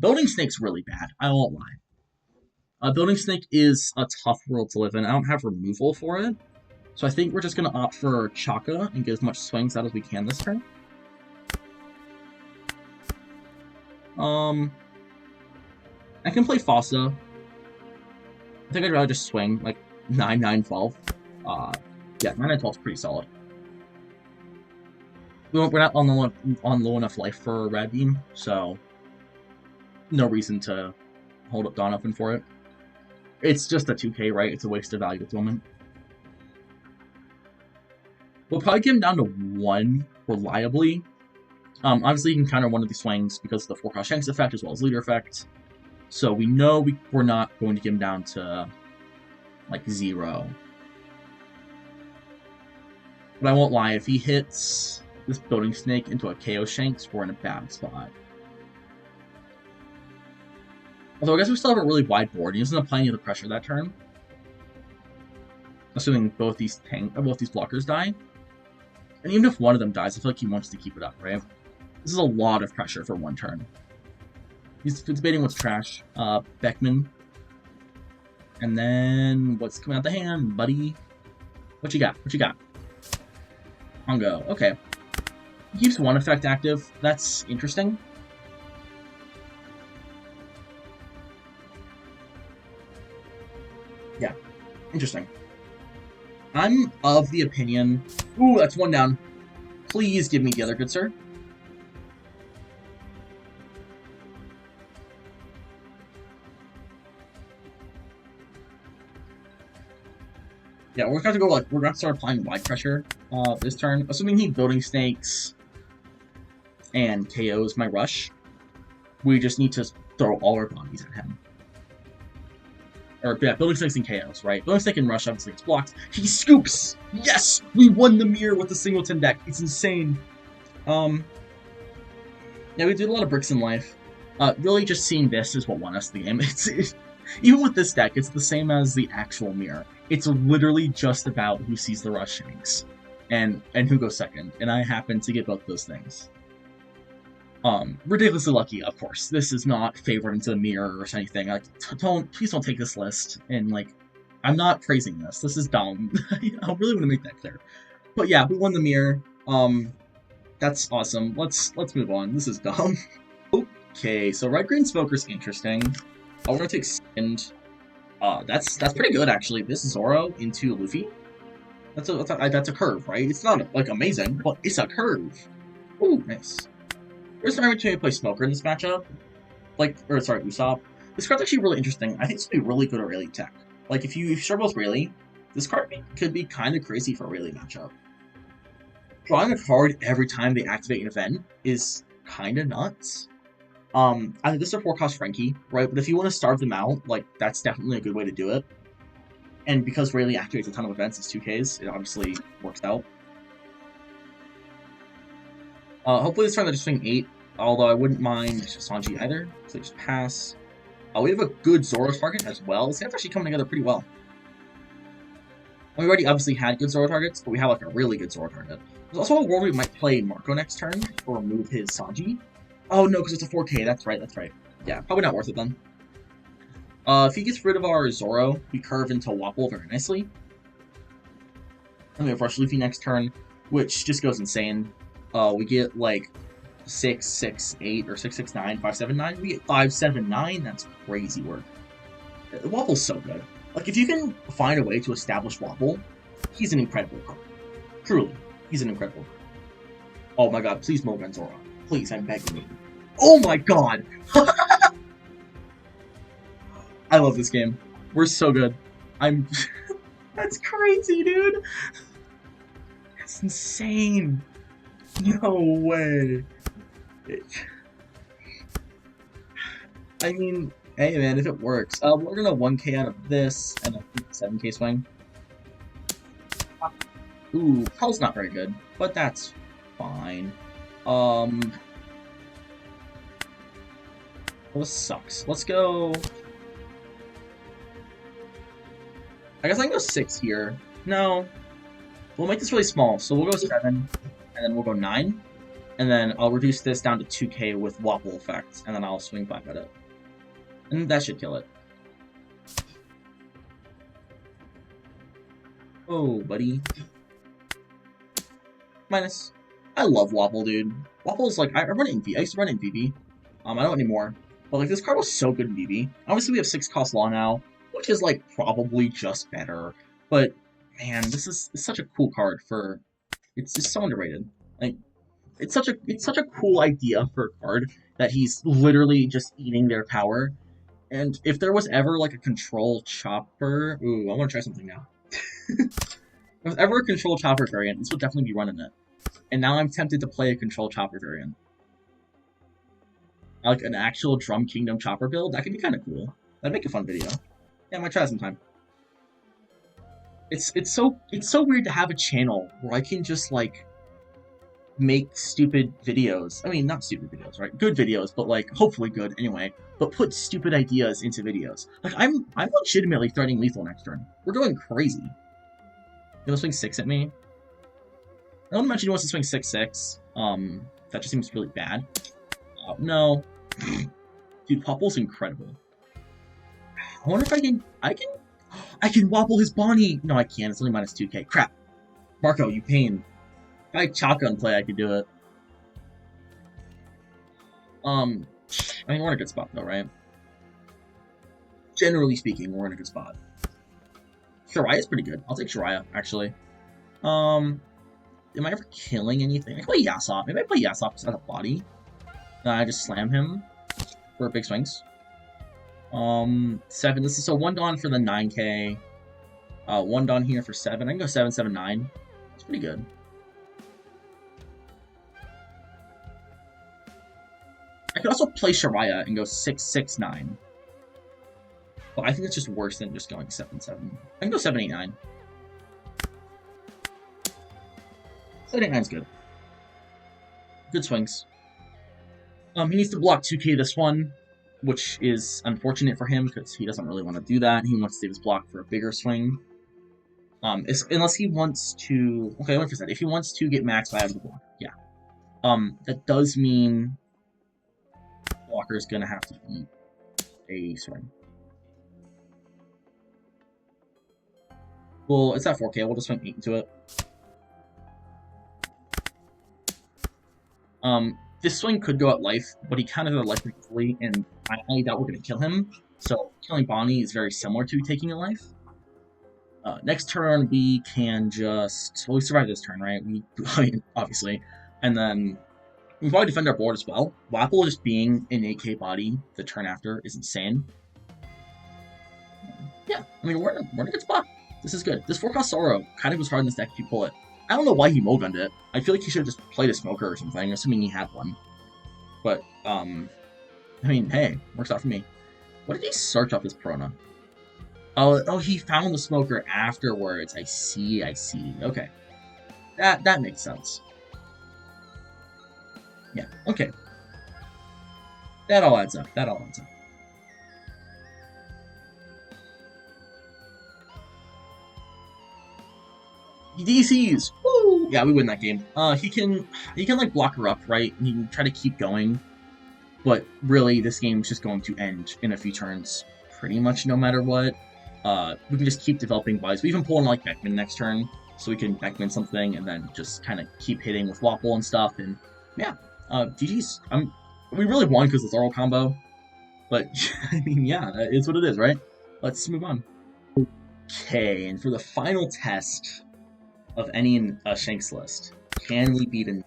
Building Snake's really bad. I won't lie. Building Snake is a tough world to live in. I don't have removal for it. So I think we're just going to opt for Chaka and get as much swings out as we can this turn. I can play Fossa. I think I'd rather just swing, like, 9, 9, 12. Yeah, 9, 9, 12 is pretty solid. We're not on low enough life for Rad Beam, so no reason to hold up Dawn open for it. It's just a 2k, right? It's a waste of value at the moment. We'll probably get him down to 1 reliably. Obviously, you can counter one of these swings because of the 4-cost Shanks effect as well as leader effect. So we know we're not going to get him down to, like, 0. But I won't lie, if he hits this Building Snake into a KO Shanks, we're in a bad spot. Although I guess we still have a really wide board. He doesn't apply any of the pressure that turn. Assuming both these blockers die. And even if one of them dies, I feel like he wants to keep it up, right? This is a lot of pressure for one turn. He's debating what's trash. Beckman. And then what's coming out the hand, buddy? What you got? What you got? Hongo. Okay. He keeps one effect active. That's interesting. Yeah. Interesting. I'm of the opinion... Ooh, that's 1 down. Please give me the other, good sir. Yeah, we're going to go, like, we're going to start applying wide pressure this turn. Assuming he Building Snakes and KOs my rush, we just need to throw all our bodies at him. Or, yeah, Building Snakes and KOs, right? Building Snake and rush obviously gets blocked. He scoops! Yes! We won the mirror with the Singleton deck. It's insane. Yeah, we did a lot of bricks in life. Really just seeing this is what won us the game. Even with this deck, it's the same as the actual mirror. It's literally just about who sees the rush Shanks and who goes second. And I happen to get both those things. Ridiculously lucky, of course. This is not favored into the mirror or anything. Like, please don't take this list. And like, I'm not praising this. This is dumb. I really want to make that clear. But yeah, we won the mirror. That's awesome. Let's move on. This is dumb. Okay, so red green smoker's interesting. I want to extend. That's pretty good actually. This Zoro into Luffy. That's a curve, right? It's not like amazing, but it's a curve. Ooh, nice. There's an opportunity to play Smoker in this matchup. Usopp. This card's actually really interesting. I think it's gonna be really good at Rayleigh tech. Like if you struggle with Rayleigh, this card could be kind of crazy for a Rayleigh matchup. Drawing a card every time they activate an event is kind of nuts. I think this is a 4-cost Frankie, right? But if you want to starve them out, like that's definitely a good way to do it. And because Rayleigh activates a ton of events, it's 2Ks, it obviously works out. Hopefully this turn they just swing 8, although I wouldn't mind Sanji either, so they just pass. We have a good Zoro target as well. This hand's actually coming together pretty well. We already obviously had good Zoro targets, but we have like a really good Zoro target. There's also a world we might play Marco next turn, or remove his Sanji. Oh no, because it's a 4K, that's right. Yeah, probably not worth it then. If he gets rid of our Zoro, we curve into Wapol very nicely. And we have Rush Luffy next turn, which just goes insane. We get like 6, 6, 8, or 6, 6, 9, 5, 7, 9. We get 5, 7, 9. That's crazy work. Wapol's so good. Like, if you can find a way to establish Wapol, he's an incredible card. Truly, he's an incredible card. Oh my god, please Mogan Zoro. Please, I'm begging you. Oh my god! I love this game. We're so good. That's crazy, dude! That's insane! No way! I mean, hey man, if it works. We're gonna 1K out of this, and a 7K swing. Ooh, Call's not very good, but that's fine. Well, this sucks. Let's go... I guess I can go 6 here. No. We'll make this really small, so we'll go 7, and then we'll go 9. And then I'll reduce this down to 2K with Wapol effect, and then I'll swing 5 at it. And that should kill it. Oh, buddy. Minus. I love Wapol, dude. Wapol's like, I run it in VB. I used to run it in VB. I don't anymore. But like, this card was so good in VB. Obviously, we have 6-cost Law now, which is like probably just better. But man, it's such a cool card for. It's just so underrated. Like, it's such a cool idea for a card that he's literally just eating their power. And if there was ever like a control chopper, ooh, I want to try something now. If there's ever a control chopper variant, this would definitely be running it. And now I'm tempted to play a control chopper variant. Like an actual Drum Kingdom chopper build, that could be kind of cool. That'd make a fun video. Yeah, I might try sometime. It's so weird to have a channel where I can just like make stupid videos. I mean, not stupid videos, right? Good videos, but like hopefully good anyway. But put stupid ideas into videos. Like I'm legitimately threatening lethal next turn. We're going crazy. You want to swing 6 at me? I don't imagine he wants to swing 6-6. That just seems really bad. No. Dude, Popol's incredible. I wonder if I can Wapol his Bonnie! No, I can't. It's only minus 2K. Crap. Marco, you pain. If I had shotgun play, I could do it. I mean, we're in a good spot, though, right? Generally speaking, we're in a good spot. Shariah's pretty good. I'll take Shariah, actually. Am I ever killing anything? I can play Yasop. Maybe I play Yasop as a body. I just slam him for big swings. 7. This is so 1 Dawn for the 9K. 1 Dawn here for 7. I can go 7, 7, 9. It's pretty good. I could also play Shariah and go 6, 6, 9. But I think it's just worse than just going 7, 7. I can go 7, 8, 9. 7, 8, 9's good. Good swings. He needs to block 2K this one, which is unfortunate for him because he doesn't really want to do that. He wants to save his block for a bigger swing. Unless he wants to. Okay, like I said, if he wants to get max out of the block, yeah. That does mean Walker's gonna have to eat a swing. Well, it's at 4K. We'll just swing 8 into it. This swing could go at life, but he kind of got life briefly, and I highly doubt we're gonna kill him. So killing Bonnie is very similar to taking a life. Next turn, we can just... Well, we survive this turn, right? I mean, obviously. And then we can probably defend our board as well. Wapple just being an 8K body the turn after is insane. Yeah, I mean, we're in a good spot. This is good. This 4-cost Sorrow kind of was hard in this deck if you pull it. I don't know why he mulliganed it. I feel like he should have just played a Smoker or something, assuming he had one. But, I mean, hey, works out for me. What did he search off his Perona? Oh, he found the Smoker afterwards. I see. Okay. That makes sense. Yeah, okay. That all adds up. DCs! Woo! Yeah, we win that game. He can like block her up, right? He can try to keep going. But really, this game's just going to end in a few turns, pretty much no matter what. We can just keep developing buys. We even pull in like Beckman next turn, so we can Beckman something and then just kind of keep hitting with Wapple and stuff. And yeah, GG's. We really won because of the Thorough combo, but I mean, yeah, it's what it is, right? Let's move on. Okay, and for the final test of any Shanks list, can we beat an?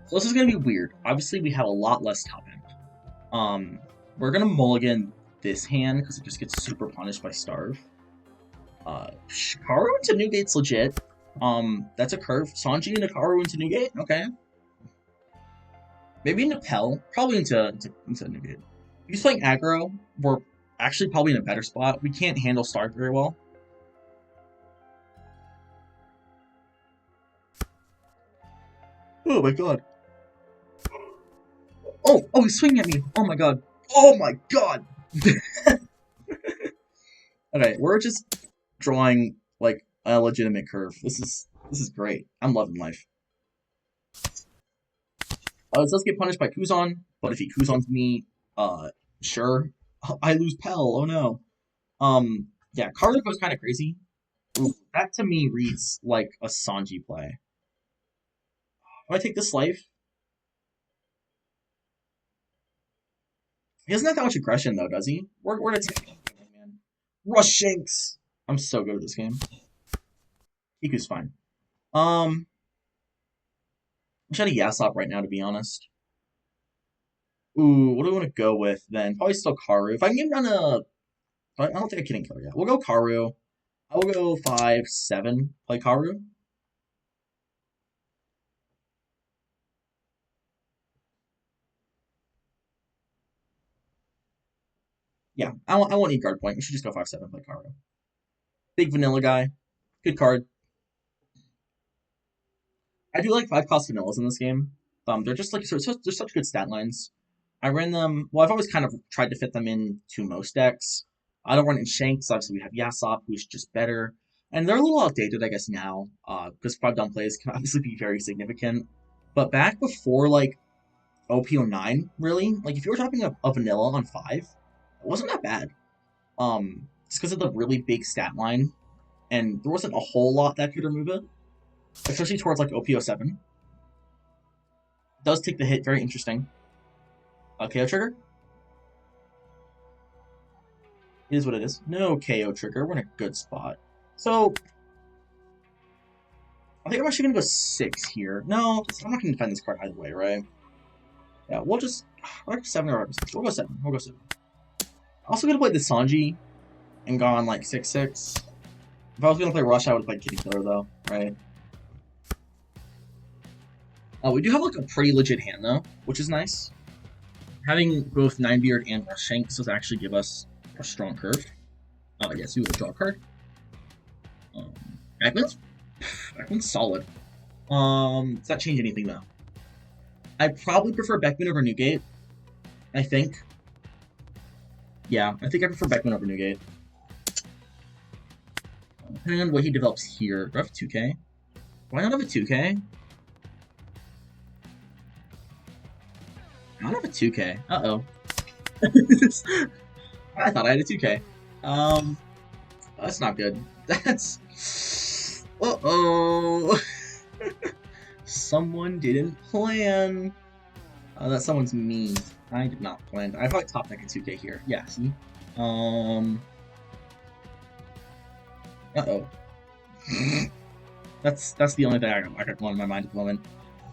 So this is gonna be weird. Obviously, we have a lot less top end. We're gonna mulligan this hand because it just gets super punished by Starve. Shikaru into Newgate's legit. That's a curve. Sanji and Hikaru into Newgate? Okay. Maybe into Pell. Probably into Newgate. If he's playing aggro, we're actually probably in a better spot. We can't handle Starve very well. Oh my god. Oh, he's swinging at me. Oh my god. Oh my god. Okay, we're just drawing like a legitimate curve. This is great. I'm loving life. It does get punished by Kuzan, but if he Kuzans me, sure, I lose Pell. Oh no. Yeah, Karu goes kind of crazy. Ooh, that to me reads like a Sanji play. Do I take this life? He doesn't have that much aggression though, does he? We're gonna take it, man. Rush Shanks. I'm so good at this game. Iku's fine. I should have Yasop right now, to be honest. Ooh, what do we want to go with then? Probably still Karu. If I can get on a... I don't think I can kill her yet. We'll go Karu. I will go 5-7. Play Karu. Yeah, I won't need guard point. We should just go 5-7. Play Karu. Big vanilla guy. Good card. I do like 5-cost vanillas in this game. They're just like they're such good stat lines. I ran them. Well, I've always kind of tried to fit them into most decks. I don't run in Shanks. Obviously, we have Yasop, who's just better, and they're a little outdated, I guess, now. Because 5 down plays can obviously be very significant. But back before like OP09, really, like if you were talking a vanilla on 5, it wasn't that bad. Just because of the really big stat line, and there wasn't a whole lot that could remove it. Especially towards like OP07. Does take the hit, very interesting. KO trigger? It is what it is. No KO trigger, we're in a good spot. So, I think I'm actually gonna go 6 here. No, I'm not gonna defend this card either way, right? Yeah, we'll just... We'll go 7 or 6. We'll go 7. We'll go 7. I'm also gonna play the Sanji and gone like 6-6. If I was gonna play Rush, I would have played Kitty Killer though, right? We do have like a pretty legit hand though, which is nice. Having both Ninebeard and Rush Shanks does actually give us a strong curve. Yes, we will draw a card. Beckman's solid. Does that change anything though? I probably prefer Beckman over Newgate. I think. Yeah, I think I prefer Beckman over Newgate. Depending on what he develops here. Do I have a 2K? Why not have a 2K? I don't have a 2K. Uh-oh. I thought I had a 2K. That's not good. That's... Uh-oh. Someone didn't plan. That someone's me. I did not plan. I probably top deck a 2K here. Yeah, see? Uh-oh. That's the only thing I got going in my mind at the moment.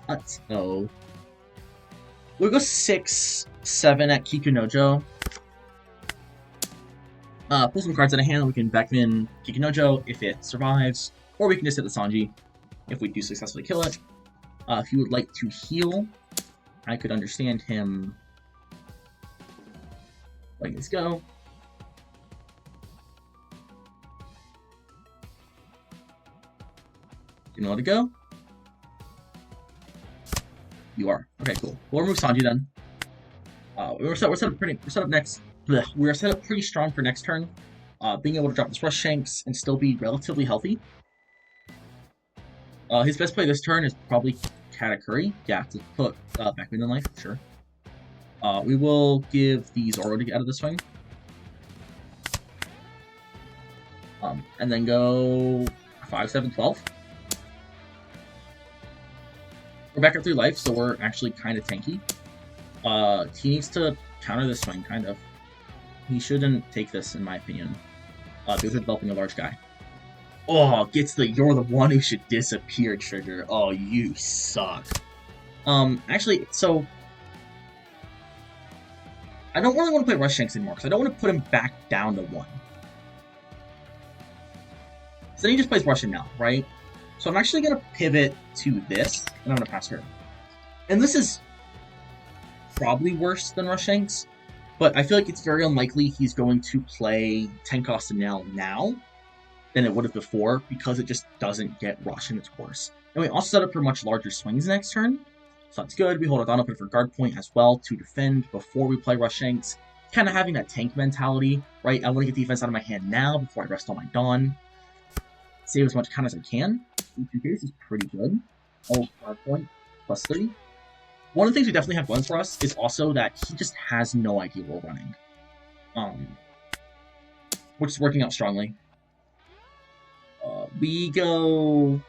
Uh-oh. We'll go 6, 7 at Kikunojo. Pull some cards out of hand, we can Beckman Kikunojo if it survives, or we can just hit the Sanji if we do successfully kill it. If you would like to heal, I could understand him letting this go. You know let it go? You are. Okay, cool. We'll remove Sanji then. We're set up pretty strong for next turn. Being able to drop this Rush Shanks and still be relatively healthy. His best play this turn is probably Katakuri. Yeah, to put Beckman in life, sure. We will give the Zoro to get out of the swing. And then go 5, 7, 12. We're back at 3 life, so we're actually kind of tanky. He needs to counter this swing, kind of. He shouldn't take this, in my opinion. Because they're developing a large guy. Oh, gets the "you're the one who should disappear" trigger. Oh, you suck. Actually, so... I don't really want to play Rush Shanks anymore, because I don't want to put him back down to 1. So then he just plays Russian now, right? So I'm actually going to pivot to this, and I'm going to pass her. And this is probably worse than Rush Shanks, but I feel like it's very unlikely he's going to play Tenkosta Nail now than it would have before, because it just doesn't get Rush in its course. And we also set up for much larger swings next turn, so that's good. We hold our Dawn open for guard point as well to defend before we play Rush Shanks. Kind of having that tank mentality, right? I want to get defense out of my hand now before I rest on my Dawn. Save as much count as I can. 2 case is pretty good. Oh, guard point, plus 3. One of the things we definitely have going for us is also that he just has no idea we're running. Which is working out strongly. We go,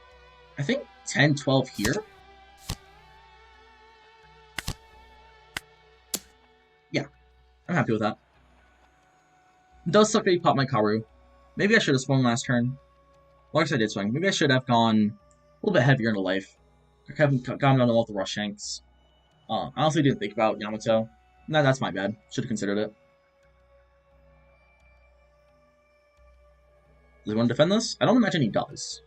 I think, 10, 12 here. Yeah, I'm happy with that. It does suck that he popped my Karu. Maybe I should have swung last turn. Well, actually I did swing. Maybe I should have gone a little bit heavier into life. I haven't gone down with the Rush Shanks. I honestly didn't think about Yamato. No, that's my bad. Should have considered it. Does he want to defend this? I don't imagine he does.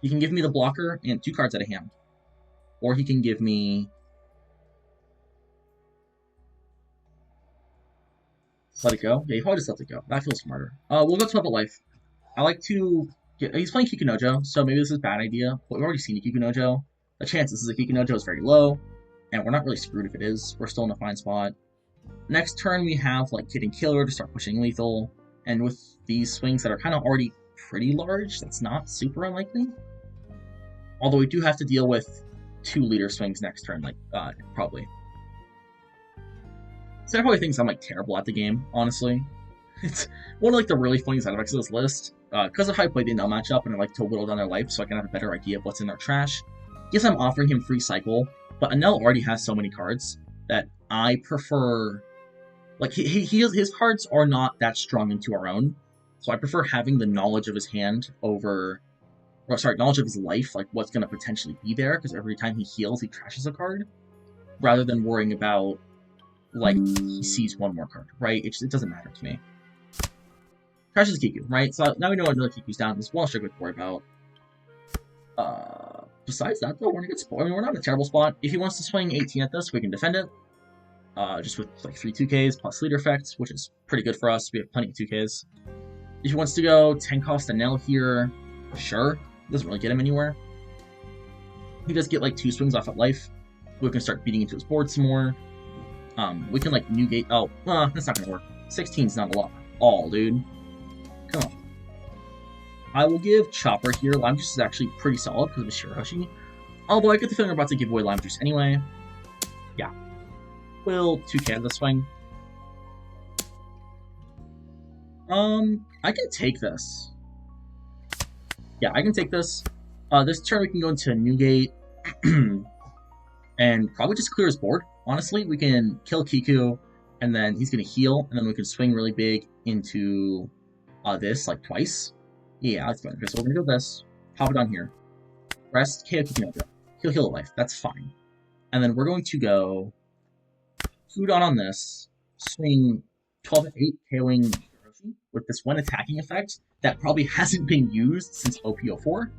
He can give me the blocker and 2 cards out of hand. Or he can give me... Let it go? Yeah, he probably just lets it go. That feels smarter. We'll go 12 at life. I like to... He's playing Kikunojo, so maybe this is a bad idea, but we've already seen a Kikunojo. The chance this is a Kikunojo is very low, and we're not really screwed if it is. We're still in a fine spot. Next turn, we have, like, Kid and Killer to start pushing lethal, and with these swings that are kind of already pretty large, that's not super unlikely. Although we do have to deal with 2 leader swings next turn, like, probably. So I probably thinks I'm, like, terrible at the game, honestly. It's one of, like, the really funny side effects of this list. Because of how I play the Enel matchup, and I like to whittle down their life so I can have a better idea of what's in their trash. Yes, I'm offering him free cycle, but Enel already has so many cards that I prefer... Like, his cards are not that strong into our own, so I prefer having the knowledge of his hand over... Or, sorry, knowledge of his life, like, what's going to potentially be there, because every time he heals, he trashes a card, rather than worrying about, like, he sees one more card, right? It doesn't matter to me. Trashes Kiku, right? So now we know another Kiku's down. There's one Sugar to worry about. Besides that, though, we're in a good spot. I mean, we're not in a terrible spot. If he wants to swing 18 at this, we can defend it. Just with, like, 3 2Ks plus leader effects, which is pretty good for us. We have plenty of 2Ks. If he wants to go 10 cost a Nell here, sure. Doesn't really get him anywhere. He does get, like, 2 swings off at life. We can start beating into his board some more. We can, like, new gate... Oh, that's not gonna work. 16's not a lot. all, dude. Come on. I will give Chopper here. Lime Juice is actually pretty solid because of the Shirahoshi. Although I get the feeling we're about to give away Lime Juice anyway. Yeah. Will 2K this swing. I can take this. Yeah, I can take this. This turn we can go into Newgate and probably just clear his board. Honestly, we can kill Kiku, and then he's gonna heal, and then we can swing really big into this like twice. Yeah, that's fine. Okay, so we're gonna go this, pop it on here, rest, KO Kiku, he'll heal a life. That's fine. And then we're going to go Udon on this, swing 12-8, KOing Hiroshi with this one attacking effect that probably hasn't been used since OP04.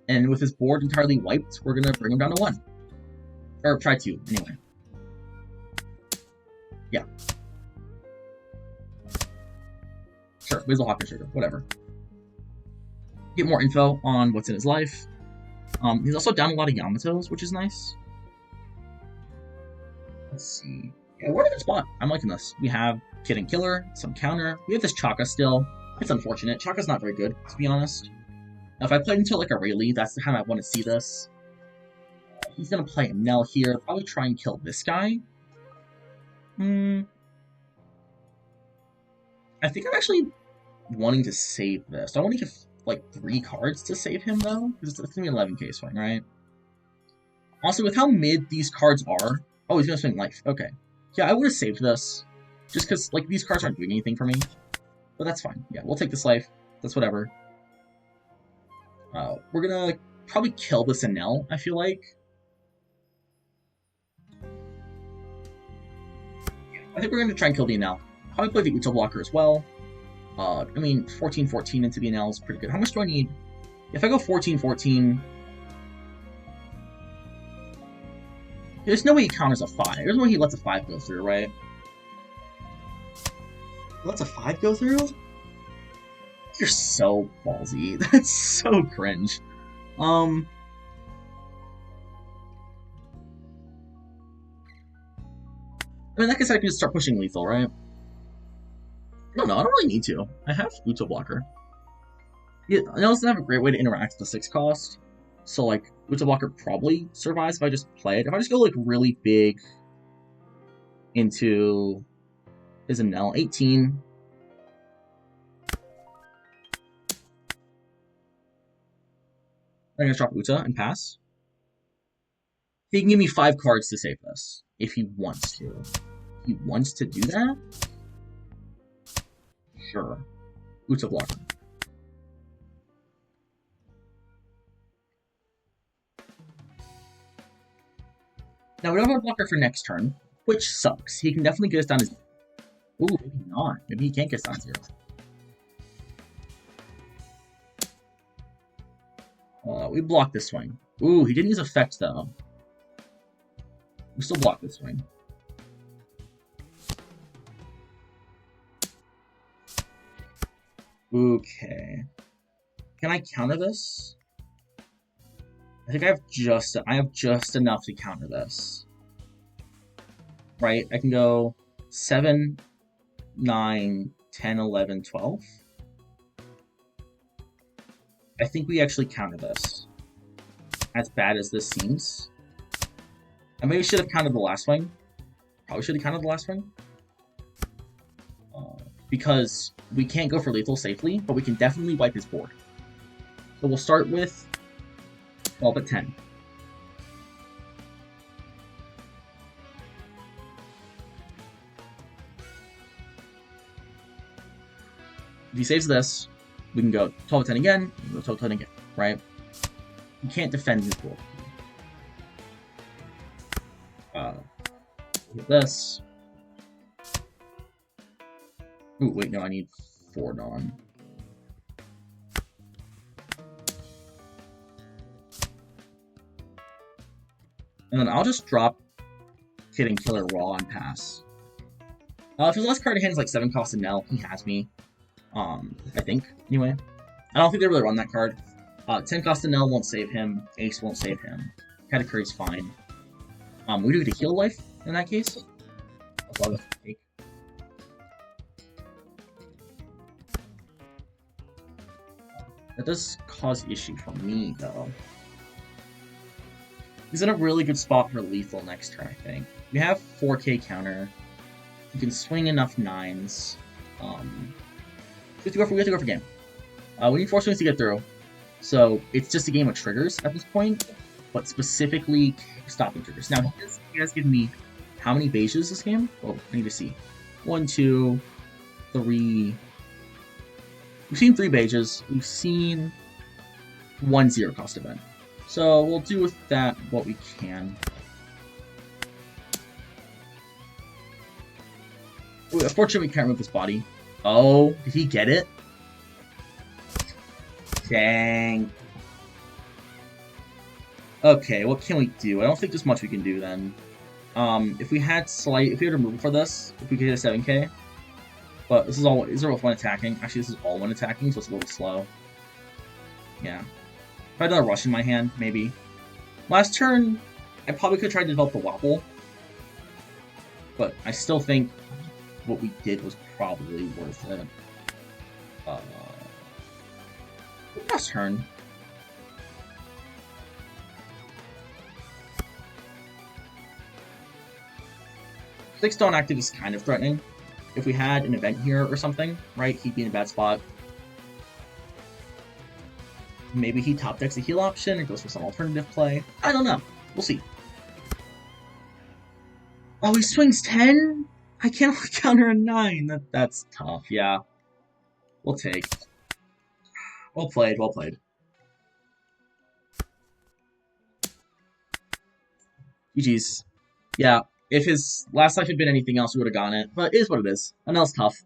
And with his board entirely wiped, we're gonna bring him down to 1. Or try 2, anyway. Yeah. Sure, Weasel Hawker Sugar, whatever. Get more info on what's in his life. He's also down a lot of Yamatos, which is nice. Let's see. Yeah, we're in a good spot. I'm liking this. We have Kid and Killer, some counter. We have this Chaka still. It's unfortunate. Chaka's not very good, to be honest. Now, if I played into like a Rayleigh, that's the time I want to see this. He's gonna play a Nell here. Probably try and kill this guy. I think I'm actually wanting to save this. I want to give like 3 cards to save him though, because it's gonna be 11k swing, right? Also, with how mid these cards are, oh, he's gonna swing life. Okay, yeah, I would have saved this, just because like these cards aren't doing anything for me. But that's fine. Yeah, we'll take this life. That's whatever. We're gonna probably kill this Enel, I feel like. I think we're gonna try and kill the Enel. Probably play the Uta blocker as well. I mean, 14-14 into the Enel is pretty good. How much do I need? If I go 14-14... There's no way he counters a 5. There's no way he lets a 5 go through, right? He lets a 5 go through? You're so ballsy. That's so cringe. I mean, like I said, I can just start pushing lethal, right? No, I don't really need to. I have Uta blocker. Yeah, I also have a great way to interact with the 6 cost. So, like, Uta blocker probably survives if I just play it. If I just go, like, really big into his Enel, 18. I'm gonna drop Uta and pass. He can give me 5 cards to save this, if he wants to. If he wants to do that? Sure. Uta blocker. Now, we don't have a blocker for next turn, which sucks. He can definitely get us down to 0. Ooh, maybe not. Maybe he can't get us down to 0. We block this swing. Ooh, he didn't use effect, though. We still block this swing. Okay. Can I counter this? I think I have just enough to counter this. Right? I can go 7, 9, 10, 11, 12. I think we actually counter this. As bad as this seems. I maybe should have counted the last swing. Probably should have counted the last swing. Because we can't go for lethal safely, but we can definitely wipe his board. So we'll start with 12 at 10. If he saves this, we can go 12 at 10 again, we can go 12 at 10 again, right? You can't defend his board. Get this. Ooh, wait, no, I need 4 Dawn. And then I'll just drop Kid and Killer Raw and pass. If his last card in hand is like 7 cost and Nell, he has me. I think, anyway. I don't think they really run that card. 10 cost and Nell won't save him. Ace won't save him. Katakuri's fine. We do get a heal life in that case. That's all I take. That does cause issue for me, though. He's in a really good spot for lethal next turn, I think. We have 4K counter. You can swing enough 9s. We have to go for game. We need 4 swings to get through. So it's just a game of triggers at this point, but specifically stopping triggers. Now, he has given me how many beiges this game? Oh, I need to see. 1, 2, 3. We've seen 3 beiges. We've seen 1 0 cost event. So we'll do with that what we can. Unfortunately, we can't remove this body. Oh, did he get it? Dang. Okay, what can we do? I don't think there's much we can do then. If we had removal for this, if we could hit a 7K. But these are both one attacking. Actually, this is all one attacking, so it's a little slow. Yeah. If I had another rush in my hand, maybe. Last turn, I probably could try to develop the wobble. But I still think what we did was probably worth it. Last turn. 6 stone active is kind of threatening. If we had an event here or something, right, he'd be in a bad spot. Maybe he top decks a heal option or goes for some alternative play. I don't know. We'll see. Oh, he swings 10? I can't counter a 9. That's tough, yeah. We'll take. Well played, well played. GG's. Yeah, if his last life had been anything else, we would have gotten it. But it is what it is. And that was tough.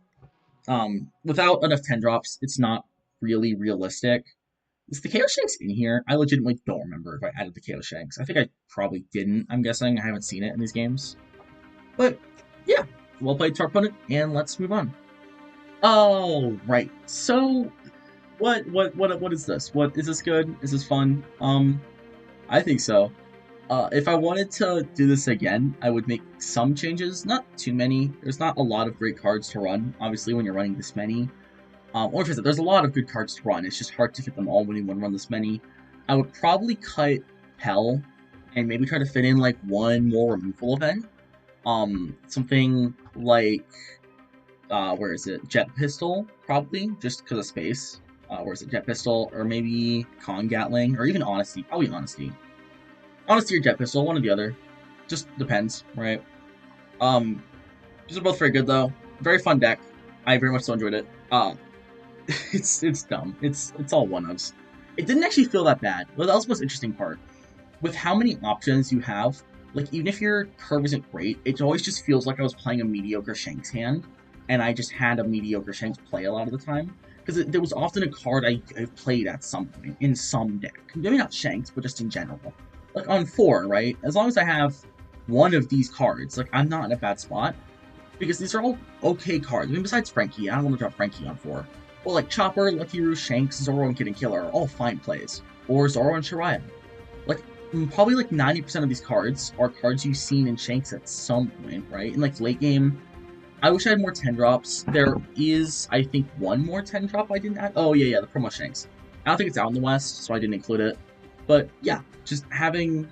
Without enough 10 drops, it's not really realistic. Is the KO Shanks in here? I legitimately don't remember if I added the KO Shanks. I think I probably didn't, I'm guessing. I haven't seen it in these games. But, yeah. Well played to our opponent, and let's move on. Oh, right. So, what is this? What is this good? Is this fun? I think so. If I wanted to do this again, I would make some changes. Not too many. There's not a lot of great cards to run, obviously, when you're running this many. Or if there's a lot of good cards to run. It's just hard to fit them all when you want to run this many. I would probably cut Hell and maybe try to fit in like one more removal event. Something like where is it? Jet Pistol, probably, just because of space. Where is it? Jet Pistol, or maybe Con Gatling, or even Honesty. Probably Honesty. Honesty or Jet Pistol, one or the other. Just depends, right? These are both very good though. Very fun deck. I very much so enjoyed it. It's dumb. It's all one-ofs. It didn't actually feel that bad, but that was the most interesting part. With how many options you have, like even if your curve isn't great, it always just feels like I was playing a mediocre Shanks hand, and I just had a mediocre Shanks play a lot of the time. Because there was often a card I played at some point in some deck. Maybe not Shanks, but just in general. Like on 4, right? As long as I have one of these cards, like I'm not in a bad spot. Because these are all okay cards. I mean, besides Frankie, I don't want to drop Frankie on 4. Well, like Chopper, Lucky Roo, Shanks, Zoro, and Kid and Killer are all fine plays. Or Zoro and Shiraya. Like, probably like 90% of these cards are cards you've seen in Shanks at some point, right? In like late game, I wish I had more 10 drops. There is, I think, one more 10 drop I didn't add. Oh, yeah, the promo Shanks. I don't think it's out in the West, so I didn't include it. But yeah, just having,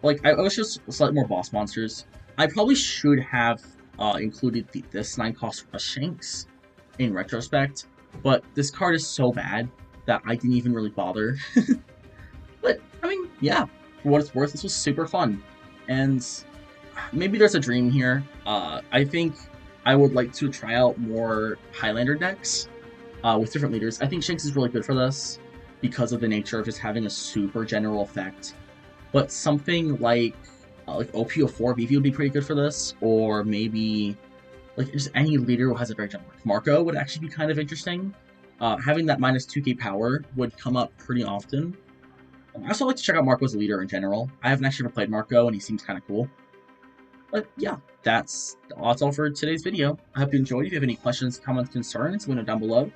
like, I wish just slightly more boss monsters. I probably should have included this 9-cost Shanks in retrospect. But this card is so bad that I didn't even really bother. But, I mean, yeah, for what it's worth, this was super fun. And maybe there's a dream here. I think I would like to try out more Highlander decks with different leaders. I think Shanks is really good for this because of the nature of just having a super general effect. But something like OP12 BV would be pretty good for this, or maybe like just any leader who has a very general effect. Marco would actually be kind of interesting. Having that minus 2k power would come up pretty often. I also like to check out Marco as a leader in general. I haven't actually ever played Marco, and he seems kind of cool. But yeah, that's all for today's video. I hope you enjoyed. If you have any questions, comments, concerns, let me know down below.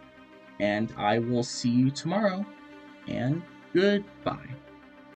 And I will see you tomorrow. And goodbye.